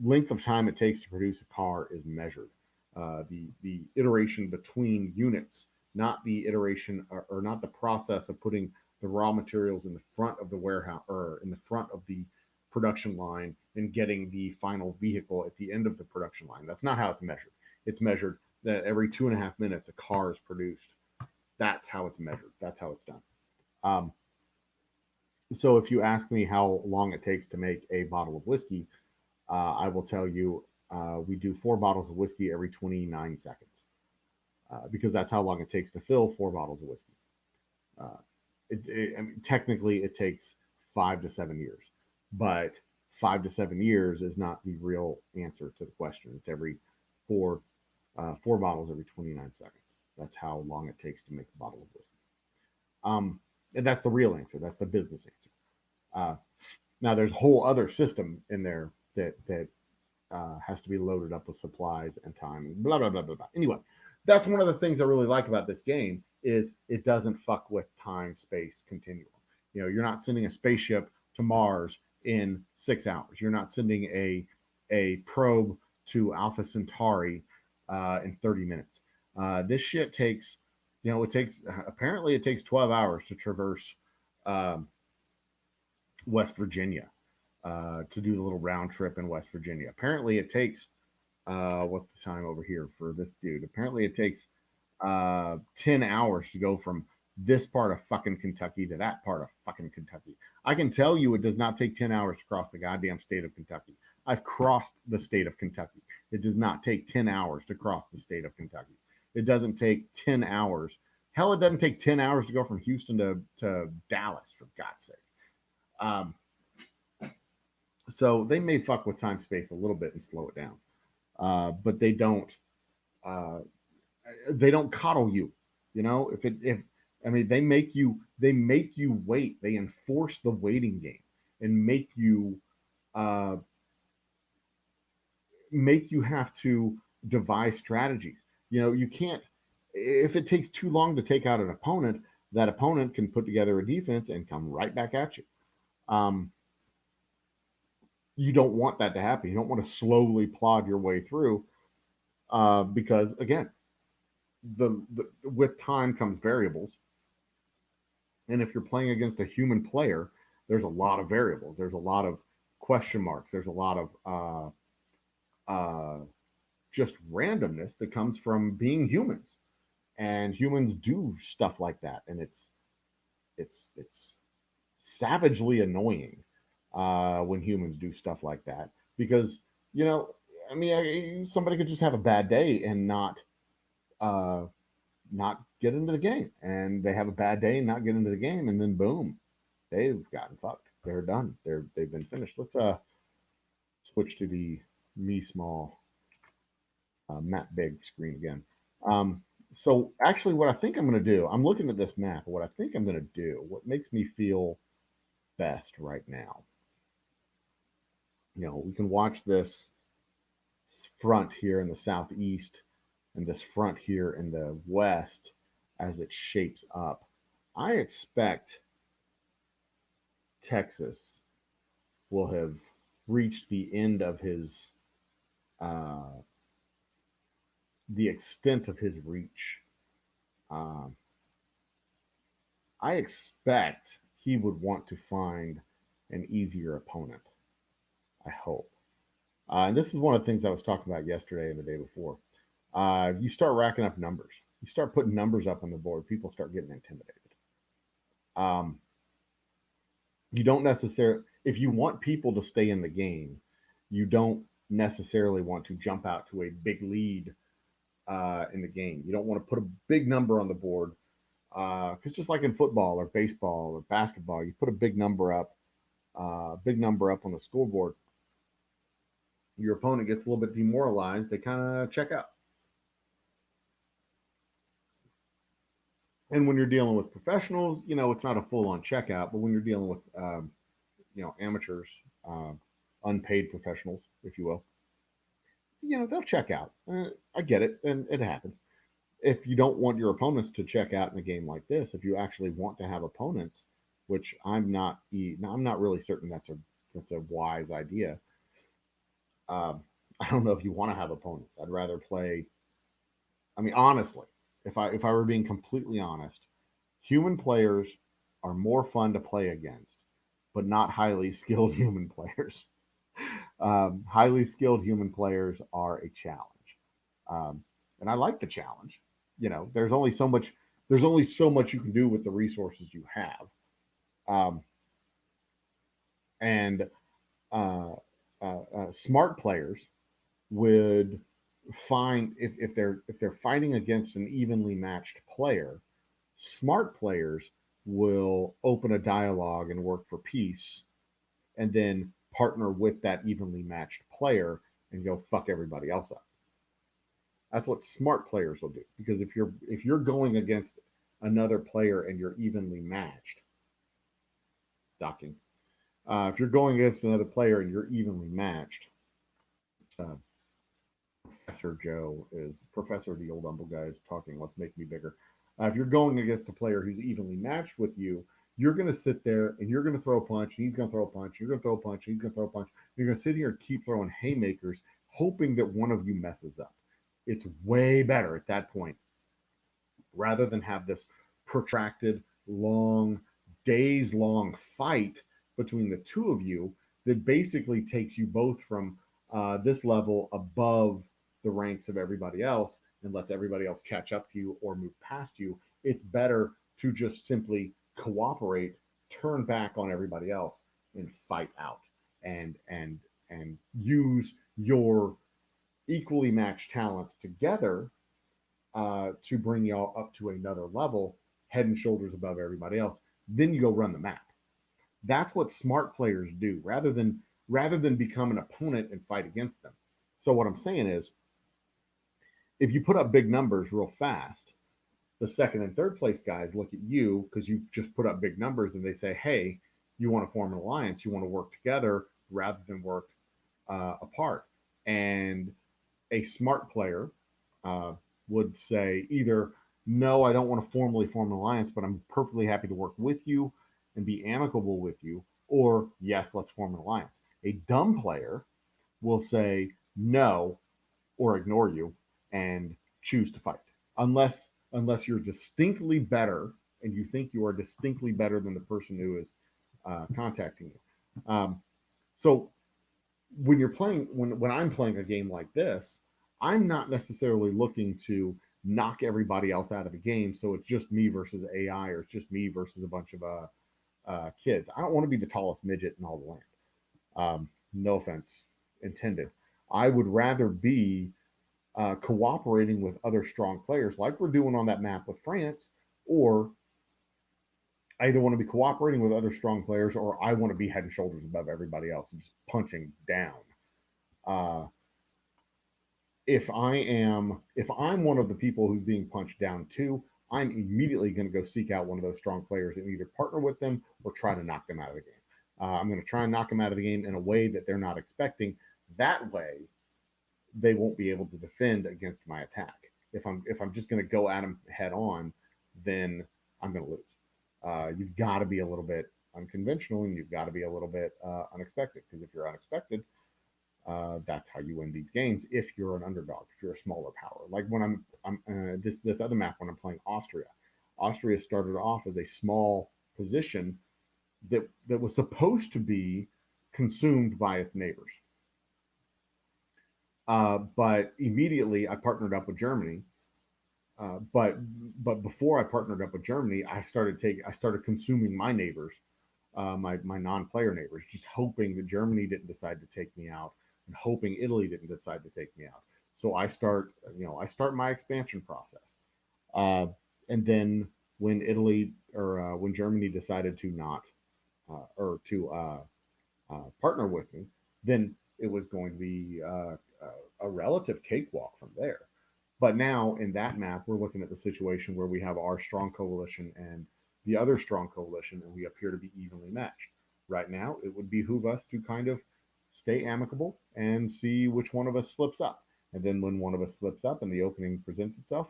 length of time it takes to produce a car is measured. The iteration between units, not the iteration or not the process of putting the raw materials in the front of the warehouse or in the front of the production line and getting the final vehicle at the end of the production line. That's not how it's measured. It's measured that every 2.5 minutes a car is produced. That's how it's measured. That's how it's done. Um, so if you ask me how long it takes to make a bottle of whiskey, I will tell you we do 4 bottles of whiskey every 29 seconds because that's how long it takes to fill 4 bottles of whiskey. Uh, technically, it takes 5 to 7 years, but 5 to 7 years is not the real answer to the question. It's every 4 bottles every 29 seconds. That's how long it takes to make a bottle of whiskey. And that's the real answer. That's the business answer. Uh, Now, there's a whole other system in there that has to be loaded up with supplies and time and blah blah blah blah blah. Anyway, that's one of the things I really like about this game is it doesn't fuck with time space continuum. You're not sending a spaceship to Mars in 6 hours. You're not sending a probe to Alpha Centauri in 30 minutes. This shit takes, apparently it takes 12 hours to traverse um, West Virginia, to do the little round trip in West Virginia. Apparently, it takes what's the time over here for this dude? Apparently, it takes 10 hours to go from this part of fucking Kentucky to that part of fucking Kentucky. I can tell you it does not take 10 hours to cross the goddamn state of Kentucky. I've crossed the state of Kentucky. It does not take 10 hours to cross the state of Kentucky. It doesn't take 10 hours. Hell, it doesn't take 10 hours to go from Houston to Dallas, for God's sake. Um, so they may fuck with time space a little bit and slow it down, but uh, they don't coddle you. If I mean they make you wait. They enforce the waiting game, and uh, make you have to devise strategies. You can't, if it takes too long to take out an opponent, that opponent can put together a defense and come right back at you. Um, you don't want that to happen. You don't want to slowly plod your way through because, again, the with time comes variables. And if you're playing against a human player, there's a lot of variables. There's a lot of question marks. There's a lot of just randomness that comes from being humans, and humans do stuff like that, and it's savagely annoying when humans do stuff like that because you know I mean somebody could just have a bad day and uh, not get into the game, and they have a bad day and not get into the game, and then boom, they've gotten fucked. They're done. They've been finished. Let's switch to the me small map big screen again. So actually, what I think I'm going to do, I'm looking at this map. What I think I'm going to do, what makes me feel best right now, we can watch this front here in the southeast and this front here in the west as it shapes up. I expect Texas will have reached the end of his uh, the extent of his reach. Um, I expect he would want to find an easier opponent. I hope. And this is one of the things I was talking about yesterday and the day before. You start racking up numbers. You start putting numbers up on the board. People start getting intimidated. Um, you don't necessarily, if you want people to stay in the game, you don't necessarily want to jump out to a big lead in the game. You don't want to put a big number on the board because just like in football or baseball or basketball, you put a big number up on the scoreboard. Your opponent gets a little bit demoralized. They kind of check out. And when you're dealing with professionals, it's not a full-on checkout. But when you're dealing with, amateurs, unpaid professionals, if you will, they'll check out. I get it, and it happens. If you don't want your opponents to check out in a game like this, if you actually want to have opponents, which I'm not really certain that's a wise idea. I don't know if you want to have opponents. I'd rather play. I mean, honestly, if I were being completely honest, human players are more fun to play against, but not highly skilled human players. Highly skilled human players are a challenge, and I like the challenge. There's only so much. There's only so much you can do with the resources you have, and smart players would find if they're fighting against an evenly matched player, smart players will open a dialogue and work for peace, and then partner with that evenly matched player and go fuck everybody else up. That's what smart players will do. Because if you're going against another player and you're evenly matched, docking. If you're going against another player and you're evenly matched, uh, Professor Joe is Professor the old humble guy is talking. Let's make me bigger. If you're going against a player who's evenly matched with you, you're going to sit there and you're going to throw a punch, and he's going to throw a punch. You're going to throw a punch, and he's going to throw a punch. You're going to sit here and keep throwing haymakers, hoping that one of you messes up. It's way better at that point, rather than have this protracted, long, days long fight between the two of you that basically takes you both from this level above the ranks of everybody else and lets everybody else catch up to you or move past you. It's better to just simply cooperate, turn back on everybody else, and fight out and use your equally matched talents together to bring y'all up to another level, head and shoulders above everybody else. Then you go run the map. That's what smart players do, rather than become an opponent and fight against them. So what I'm saying is, if you put up big numbers real fast, the second and third place guys look at you because you just put up big numbers and they say, hey, you want to form an alliance. You want to work together rather than work apart. And a smart player uh, would say either, no, I don't want to formally form an alliance, but I'm perfectly happy to work with you and be amicable with you, or yes, let's form an alliance. A dumb player will say no or ignore you and choose to fight, unless you're distinctly better and you think you are distinctly better than the person who is contacting you. So when I'm playing a game like this, I'm not necessarily looking to knock everybody else out of the game. So it's just me versus AI, or it's just me versus a bunch of kids. I don't want to be the tallest midget in all the land. No offense intended. I would rather be cooperating with other strong players, like we're doing on that map with France, or I either want to be cooperating with other strong players, or I want to be head and shoulders above everybody else and just punching down. Uh, if I'm one of the people who's being punched down too, I'm immediately going to go seek out one of those strong players and either partner with them or try to knock them out of the game. I'm going to try and knock them out of the game in a way that they're not expecting. That way, they won't be able to defend against my attack. If I'm just going to go at them head on, then I'm going to lose. You've got to be a little bit unconventional, and you've got to be a little bit unexpected, because if you're unexpected, that's how you win these games. If you're an underdog, if you're a smaller power, like when I'm this other map when I'm playing Austria. Austria started off as a small position that was supposed to be consumed by its neighbors. But immediately I partnered up with Germany. But before I partnered up with Germany, I started consuming my neighbors, my non-player neighbors, just hoping that Germany didn't decide to take me out, and hoping Italy didn't decide to take me out. So I start my expansion process, uh, and then when Germany decided to not or to partner with me, then it was going to be a relative cakewalk from there. But now in that map, we're looking at the situation where we have our strong coalition and the other strong coalition, and we appear to be evenly matched. Right now, it would behoove us to kind of stay amicable and see which one of us slips up. And then when one of us slips up and the opening presents itself,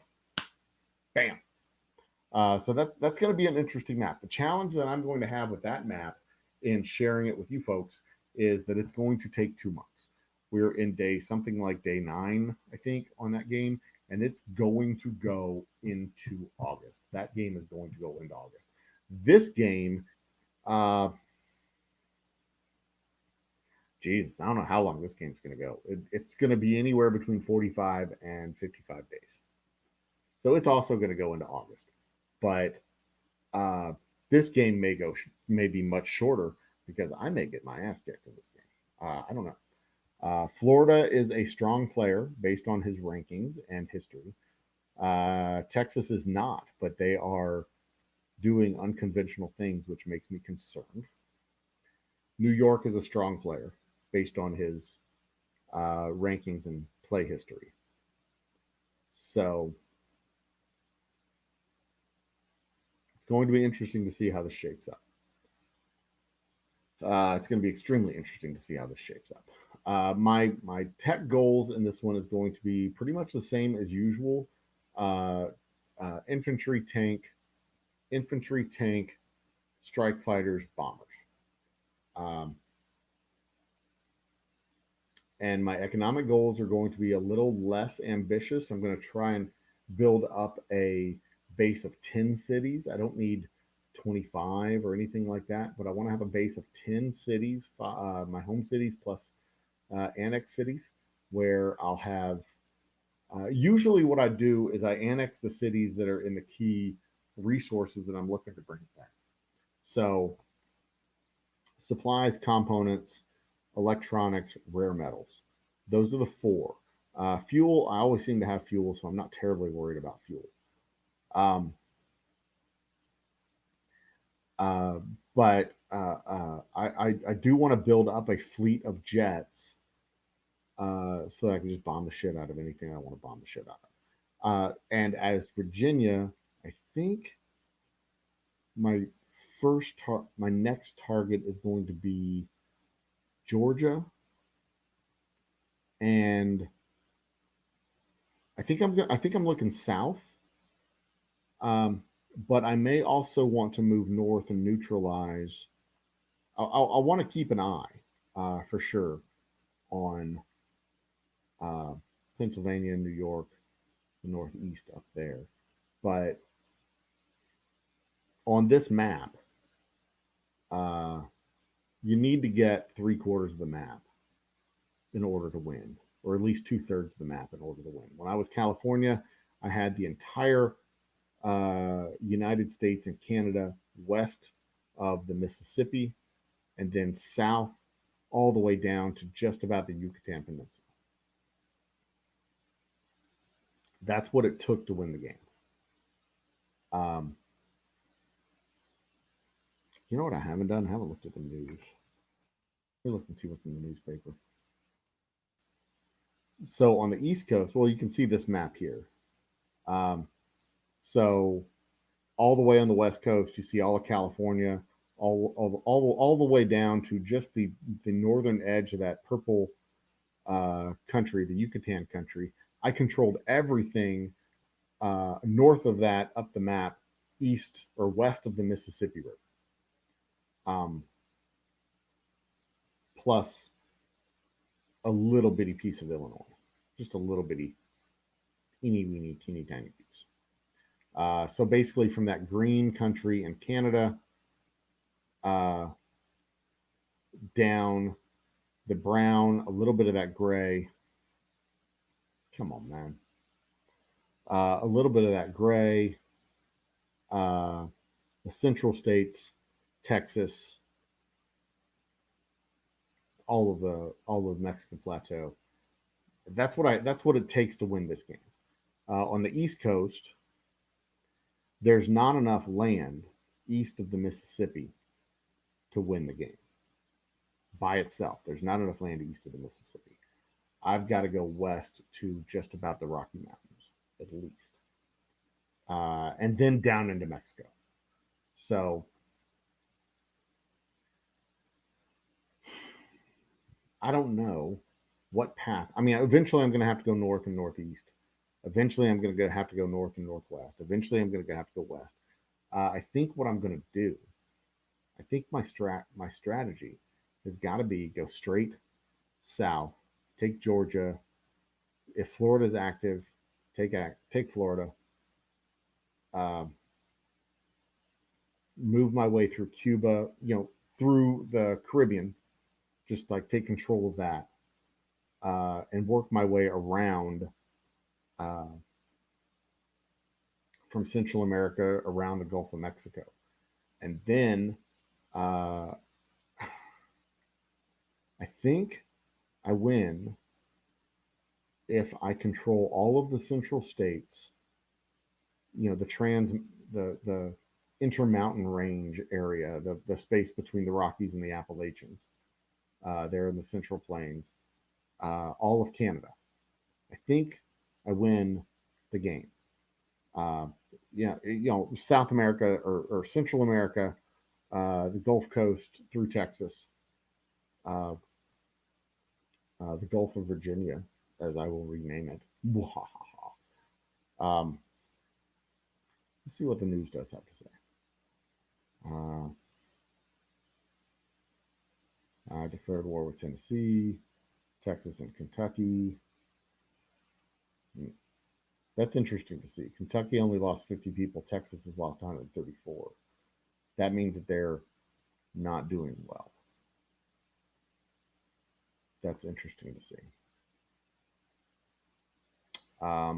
bam. So that's going to be an interesting map. The challenge that I'm going to have with that map in sharing it with you folks is that it's going to take 2 months. We're in something like day 9, I think, on that game, and it's going to go into August. That game is going to go into August. This game, Jesus, I don't know how long this game's going to go. It's going to be anywhere between 45 and 55 days. So it's also going to go into August. But uh, this game may be much shorter because I may get my ass kicked in this game. I don't know. Florida is a strong player based on his rankings and history. Texas is not, but they are doing unconventional things, which makes me concerned. New York is a strong player based on his rankings and play history. So it's going to be interesting to see how this shapes up. It's going to be extremely interesting to see how this shapes up. My tech goals in this one is going to be pretty much the same as usual. Uh, infantry, tank, strike fighters, bombers. Um, and my economic goals are going to be a little less ambitious. I'm going to try and build up a base of 10 cities. I don't need 25 or anything like that, but I want to have a base of 10 cities, my home cities plus annex cities, where I'll have. Usually, what I do is I annex the cities that are in the key resources that I'm looking to bring back. So, supplies, components, electronics, rare metals. Those are the four. Fuel, I always seem to have fuel, so I'm not terribly worried about fuel. Um, uh, but I do want to build up a fleet of jets so that I can just bomb the shit out of anything I want to bomb the shit out of. And as Virginia, I think my my next target is going to be Georgia, and I think I'm looking south. But I may also want to move north and neutralize. I'll want to keep an eye for sure on uh, Pennsylvania and New York, the Northeast up there. But on this map, uh, you need to get 3/4 of the map in order to win, or at least 2/3 of the map in order to win. When I was California, I had the entire United States and Canada west of the Mississippi, and then south all the way down to just about the Yucatan Peninsula. That's what it took to win the game. Um, you know what I haven't done? I haven't looked at the news. Let me look and see what's in the newspaper. So on the East Coast, well, you can see this map here. So all the way on the West Coast, you see all of California, all the way down to just the northern edge of that purple country, the Yucatan country. I controlled everything north of that up the map, east or west of the Mississippi River. Plus a little bitty piece of Illinois, just a little bitty, teeny tiny piece. So basically, from that green country in Canada down the brown, a little bit of that gray. Come on, man. A little bit of that gray. The central states, Texas, all of the Mexican plateau. That's what it takes to win this game. On the East Coast, there's not enough land east of the Mississippi to win the game by itself. There's not enough land east of the Mississippi. I've got to go west to just about the Rocky Mountains, at least, and then down into Mexico. So I don't know what path. I mean, eventually I'm going to have to go north and northeast. Eventually I'm going to have to go north and northwest. Eventually I'm going to have to go west. I think what I'm going to do, I think my strategy has got to be go straight south, take Georgia. If Florida's active, take Florida. Move my way through Cuba, through the Caribbean, just like take control of that, and work my way around from Central America around the Gulf of Mexico. And then I think I win if I control all of the central states, the intermountain range area, the space between the Rockies and the Appalachians, there in the Central Plains, all of Canada. I think I win the game. South America or Central America, the Gulf Coast through Texas, the Gulf of Virginia, as I will rename it. Let's see what the news does have to say. I declared war with Tennessee, Texas, and Kentucky. That's interesting to see. Kentucky only lost 50 people. Texas has lost 134. That means that they're not doing well. That's interesting to see. I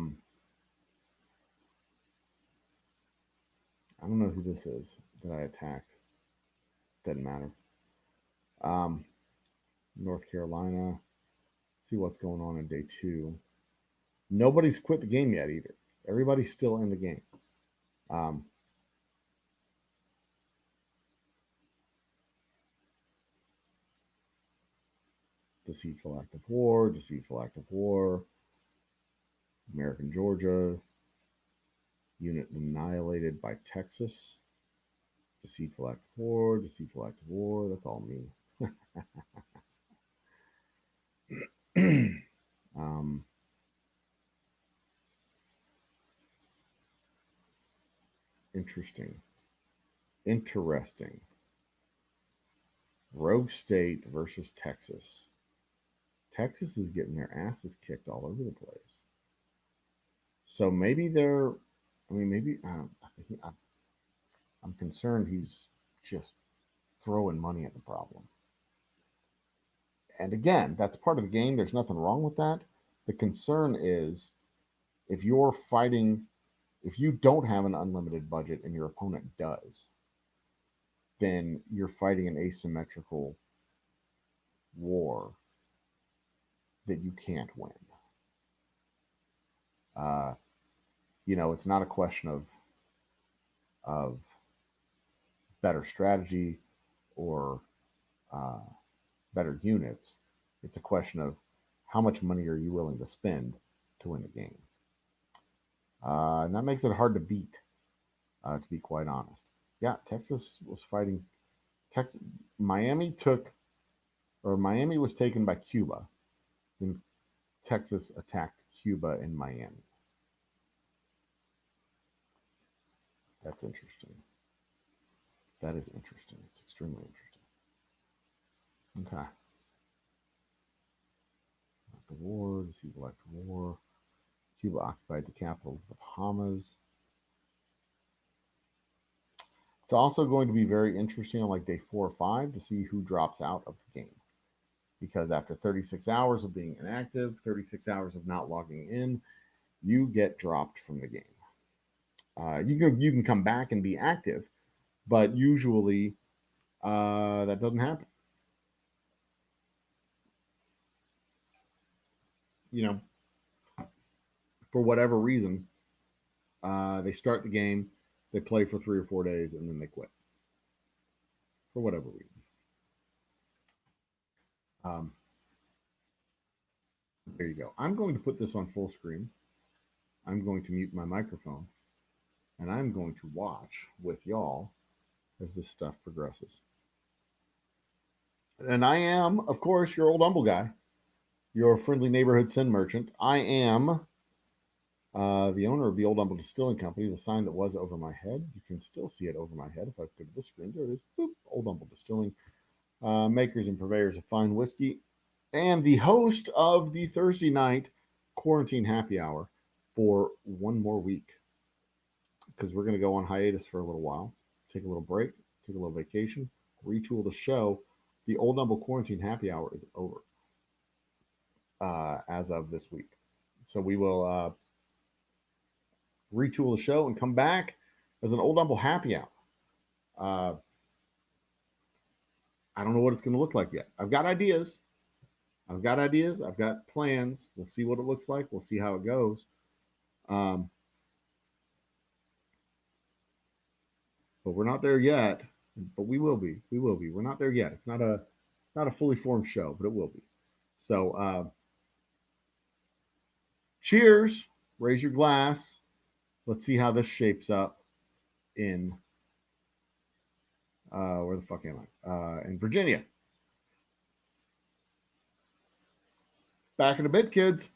don't know who this is that I attacked. Doesn't matter. North Carolina. See what's going on in day 2. Nobody's quit the game yet either. Everybody's still in the game. Deceitful act of war, American Georgia, unit annihilated by Texas. Deceitful act of war, deceitful act of war. That's all me. um, interesting. Interesting. Rogue State versus Texas. Texas is getting their asses kicked all over the place. So maybe they're, I mean, maybe I'm concerned he's just throwing money at the problem. And again, that's part of the game. There's nothing wrong with that. The concern is if you're fighting, if you don't have an unlimited budget and your opponent does, then you're fighting an asymmetrical war that you can't win. Uh, it's not a question of better strategy or uh, better units. It's a question of how much money are you willing to spend to win the game. And that makes it hard to beat, to be quite honest. Yeah, Texas was fighting. Texas, Miami Miami was taken by Cuba. Then Texas attacked Cuba in Miami. That's interesting. That is interesting. It's extremely interesting. Okay. Act of war, deceitful act of war. Cuba occupied the capital of the Bahamas. It's also going to be very interesting on like day 4 or 5 to see who drops out of the game. Because after 36 hours of being inactive, 36 hours of not logging in, you get dropped from the game. You can come back and be active, but usually that doesn't happen. For whatever reason, they start the game, they play for 3 or 4 days, and then they quit for whatever reason. There you go. I'm going to put this on full screen. I'm going to mute my microphone, and I'm going to watch with y'all as this stuff progresses. And I am, of course, your old humble guy, your friendly neighborhood sin merchant. I am the owner of the Old Humble Distilling Company, the sign that was over my head. You can still see it over my head if I go to this screen. There it is. Boop, Old Humble Distilling, makers and purveyors of fine whiskey, and the host of the Thursday night quarantine happy hour for one more week because we're going to go on hiatus for a little while, take a little break, take a little vacation, retool the show. The Old Humble Quarantine Happy Hour is over as of this week. So we will retool the show and come back as an Old Humble Happy Hour. I don't know what it's going to look like yet. I've got ideas. I've got plans. We'll see what it looks like. We'll see how it goes. But we're not there yet. But we will be. We will be. We're not there yet. It's not a fully formed show, but it will be. So cheers. Raise your glass. Let's see how this shapes up in where the fuck am I? In Virginia. Back in a bit, kids.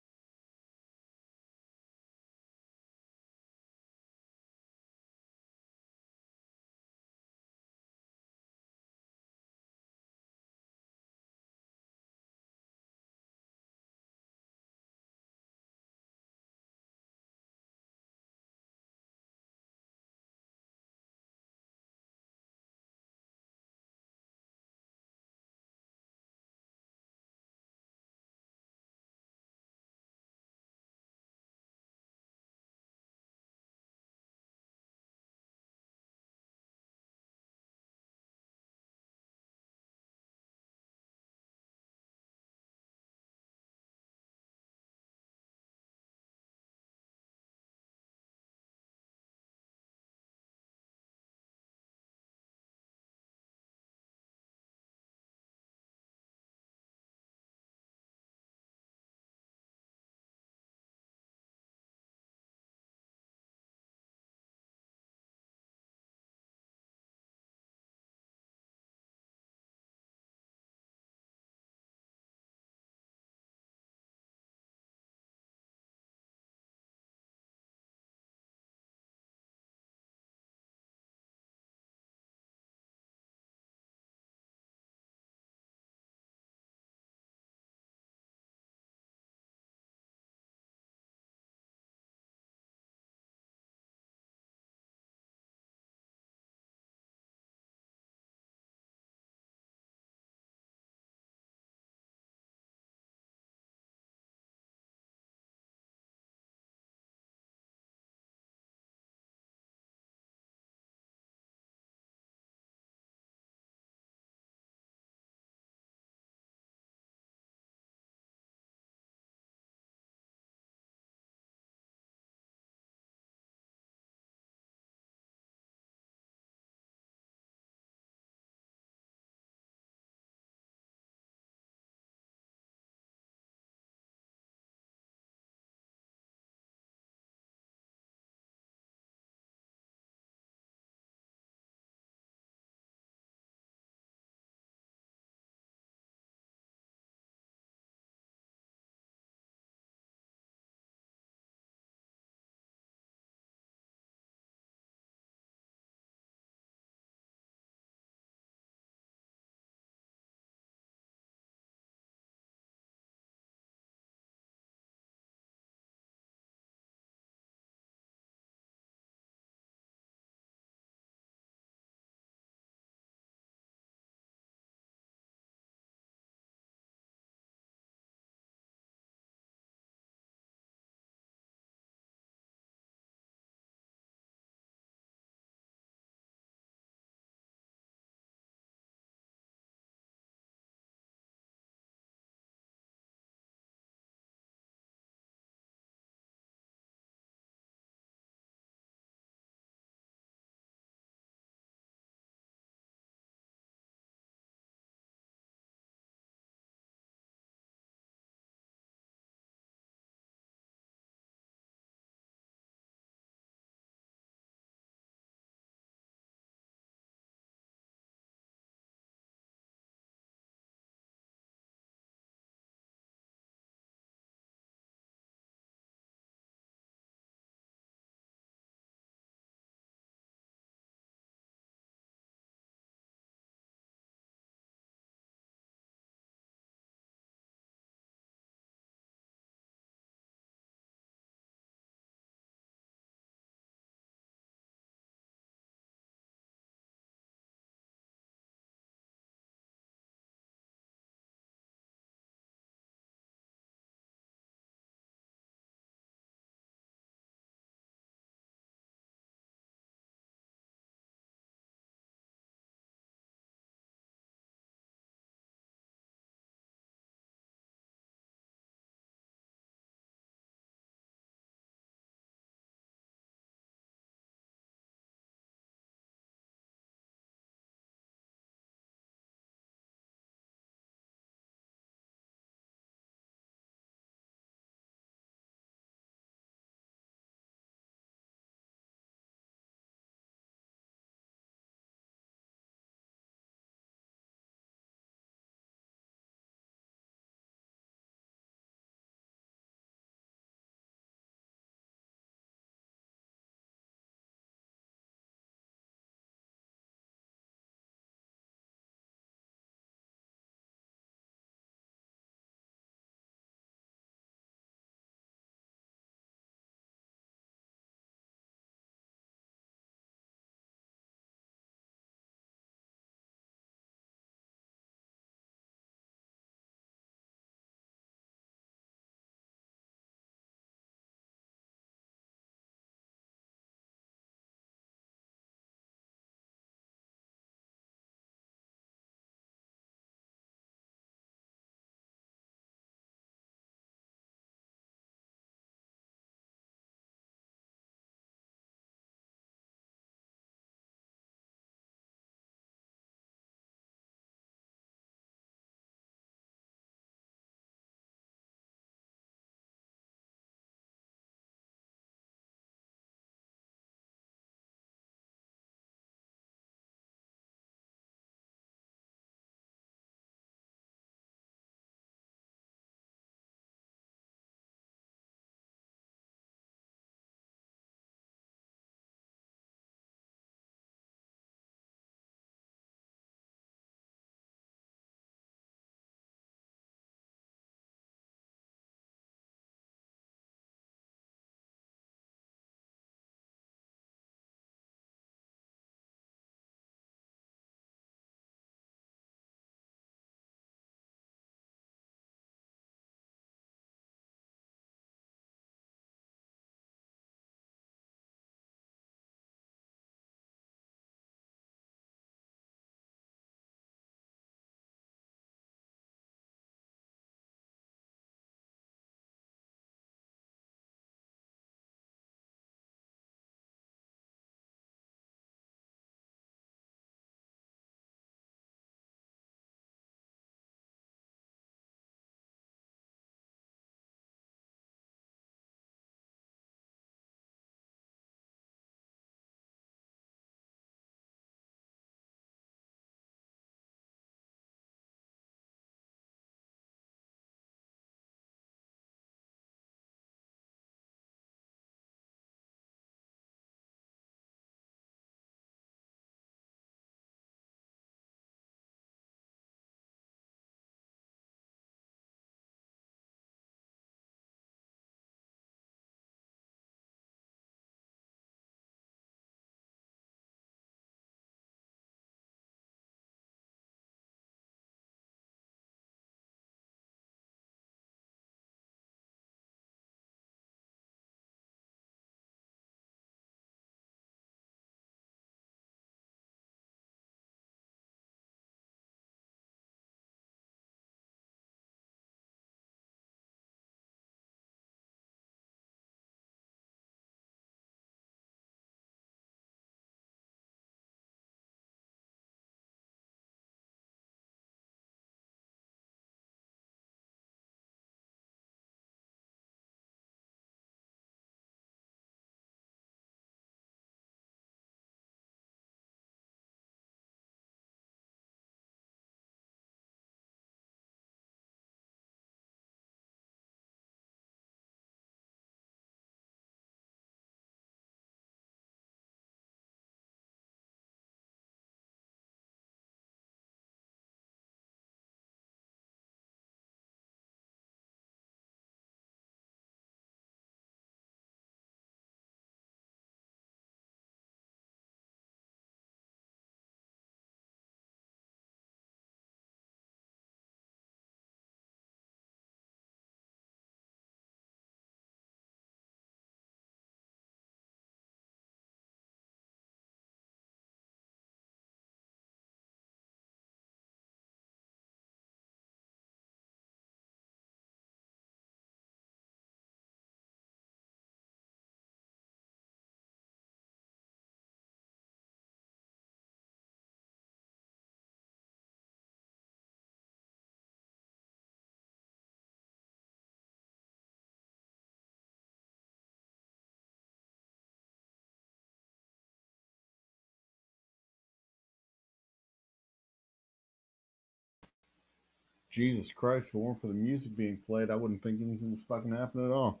Jesus Christ, if it weren't for the music being played, I wouldn't think anything was fucking happening at all.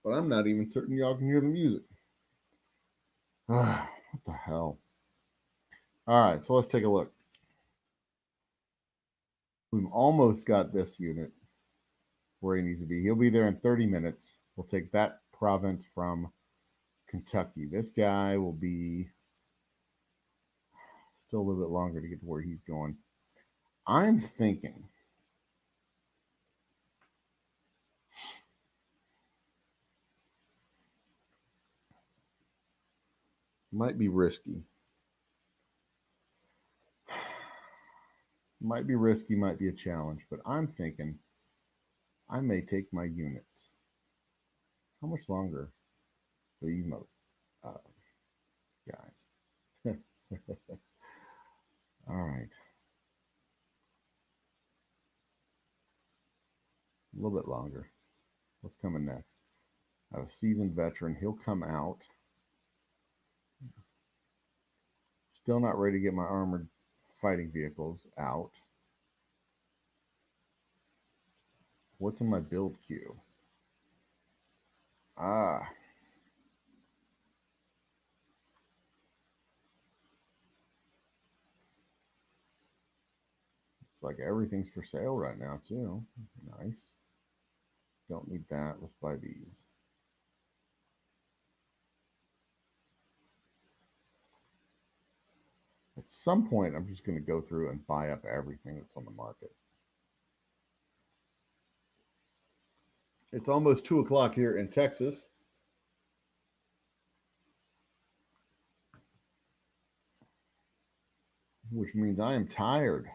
But I'm not even certain y'all can hear the music. What the hell? All right, so let's take a look. We've almost got this unit where he needs to be. He'll be there in 30 minutes. We'll take that province from Kentucky. This guy will be still a little bit longer to get to where he's going. I'm thinking might be risky. Might be risky, might be a challenge, but I'm thinking I may take my units. How much longer? The emote, guys. All right. A little bit longer. What's coming next? I have a seasoned veteran. He'll come out. Still not ready to get my armored fighting vehicles out. What's in my build queue? Ah. It's like everything's for sale right now, too. Nice. Don't need that. Let's buy these. At some point, I'm just going to go through and buy up everything that's on the market. It's almost 2 o'clock here in Texas. Which means I am tired.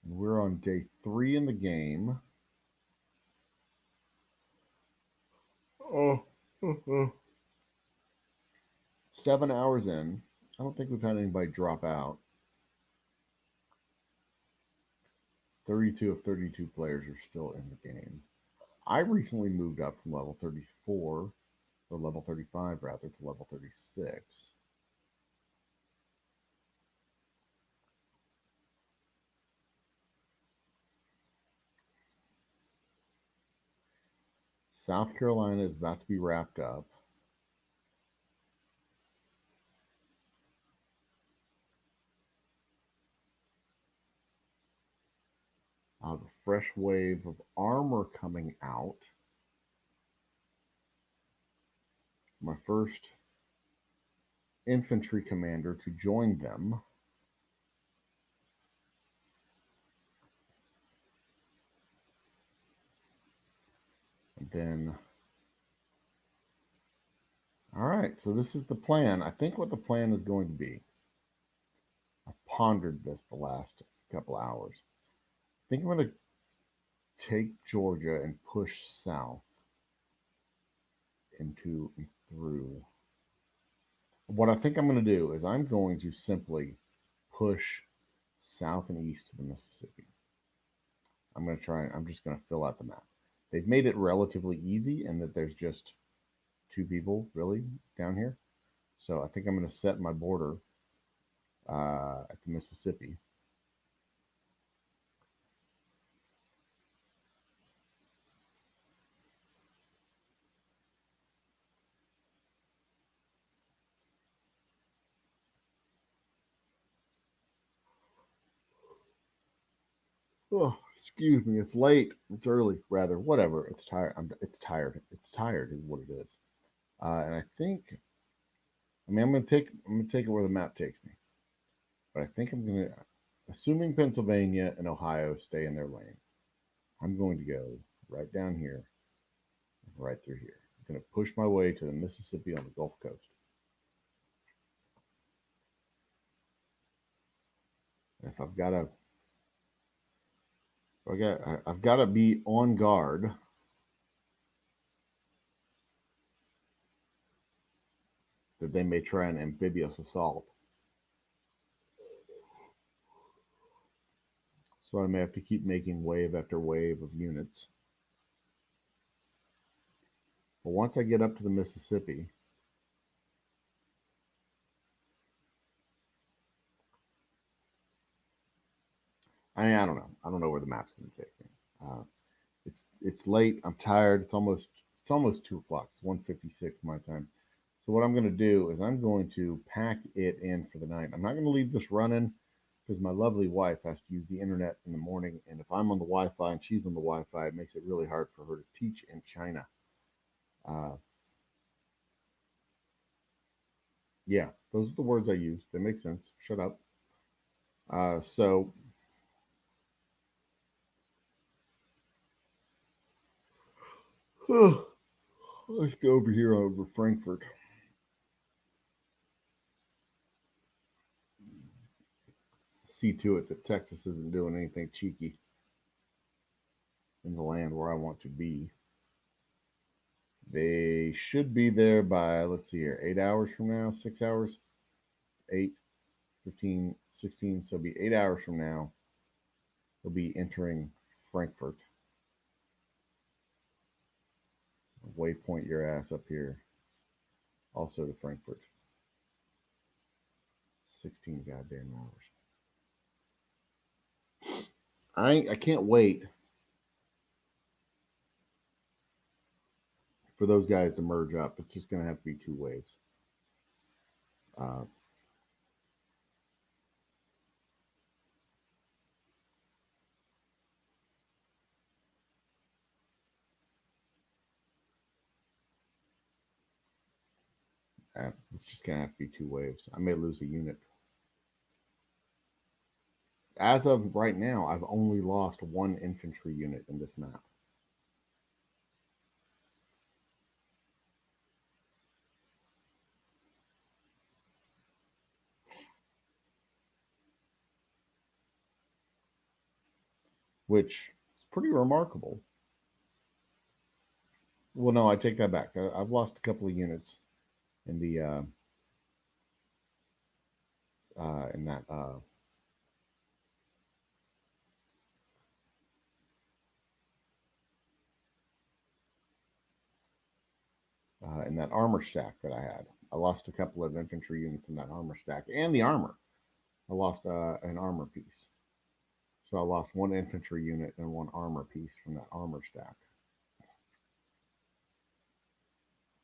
And we're on day 3 in the game. Oh. 7 hours in. I don't think we've had anybody drop out. 32 of 32 players are still in the game. I recently moved up from level 34, or level 35 rather, to level 36. South Carolina is about to be wrapped up. I have a fresh wave of armor coming out. My first infantry commander to join them. And then, all right, so this is the plan. I think what the plan is going to be. I've pondered this the last couple hours. I think I'm going to take Georgia and push south into and through. What I think I'm going to do is I'm going to simply push south and east to the Mississippi. I'm going to try, I'm just going to fill out the map. They've made it relatively easy in that there's just 2 people really down here. So I think I'm going to set my border at the Mississippi. Oh, excuse me. It's late. It's early, rather. Whatever. It's tired. It's tired. It's tired is what it is. And I think, I mean, I'm gonna take it where the map takes me. But I think I'm gonna, assuming Pennsylvania and Ohio stay in their lane, I'm going to go right down here, right through here. I'm gonna push my way to the Mississippi on the Gulf Coast. And if I've got to be on guard that they may try an amphibious assault. So I may have to keep making wave after wave of units. But once I get up to the Mississippi, I don't know. I don't know where the map's going to take me. It's late. I'm tired. It's almost 2 o'clock. It's 1:56 my time. So what I'm going to do is I'm going to pack it in for the night. I'm not going to leave this running because my lovely wife has to use the internet in the morning, and if I'm on the Wi-Fi and she's on the Wi-Fi, it makes it really hard for her to teach in China. Uh, yeah, those are the words I use. They make sense. Shut up. So let's go over here over Frankfurt. See to it that Texas isn't doing anything cheeky in the land where I want to be. They should be there by, let's see here, 8 hours from now, 6 hours, 8, 15, 16. So it'll be 8 hours from now. They'll be entering Frankfurt. Waypoint your ass up here. Also to Frankfurt. 16 goddamn hours. I can't wait for those guys to merge up. It's just going to have to be 2 waves. Uh, it's just going to have to be 2 waves. I may lose a unit. As of right now, I've only lost 1 infantry unit in this map. Which is pretty remarkable. Well, no, I take that back. I've lost a couple of units in the in that in that armor stack that I had. I lost a couple of infantry units in that armor stack and the armor. I lost an armor piece. So I lost 1 infantry unit and 1 armor piece from that armor stack.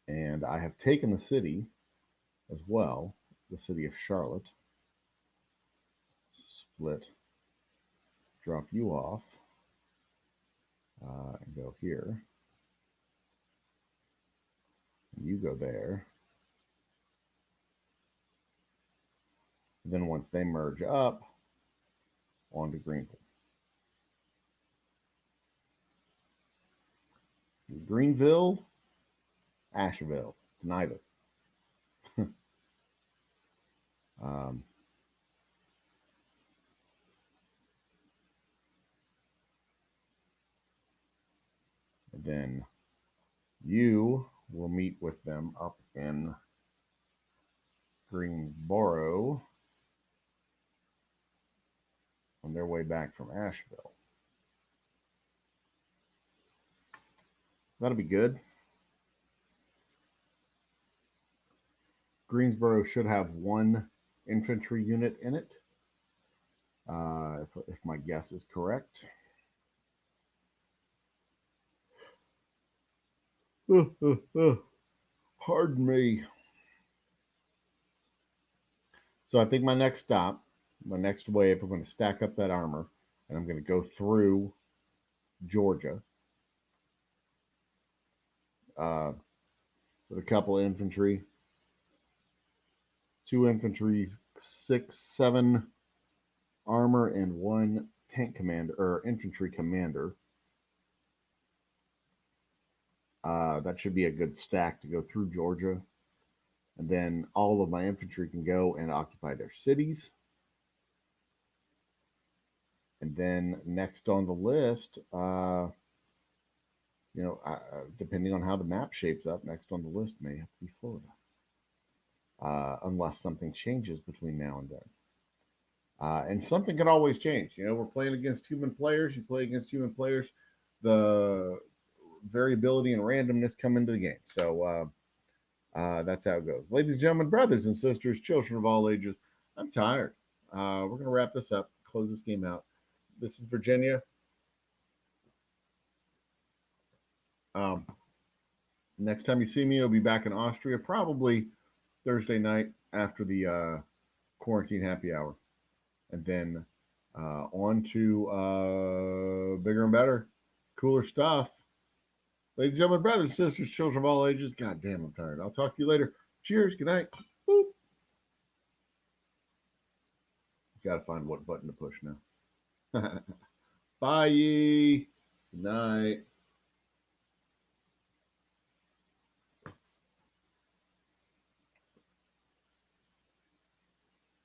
And I have taken the city as well, the city of Charlotte. Split, drop you off, and go here. You go there. Then once they merge up, on to Greenville. Greenville, Asheville. It's neither. um, and then you will meet with them up in Greensboro on their way back from Asheville. That'll be good. Greensboro should have 1 infantry unit in it, if my guess is correct. Pardon me. So I think my next stop, my next wave, I'm going to stack up that armor, and I'm going to go through Georgia with a couple of infantry, 2 infantry, 6, 7 armor, and 1 tank commander or infantry commander. That should be a good stack to go through Georgia. And then all of my infantry can go and occupy their cities. And then next on the list, depending on how the map shapes up, next on the list may have to be Florida. Unless something changes between now and then. And something can always change. We're playing against human players. You play against human players. The variability and randomness come into the game. So that's how it goes. Ladies and gentlemen, brothers and sisters, children of all ages, I'm tired. We're going to wrap this up, close this game out. This is Virginia. Next time you see me, I'll be back in Austria, probably Thursday night after the quarantine happy hour. And then on to bigger and better, cooler stuff. Ladies and gentlemen, brothers, sisters, children of all ages, God damn, I'm tired. I'll talk to you later. Cheers. Good night. Boop. Got to find what button to push now. Bye. Good night.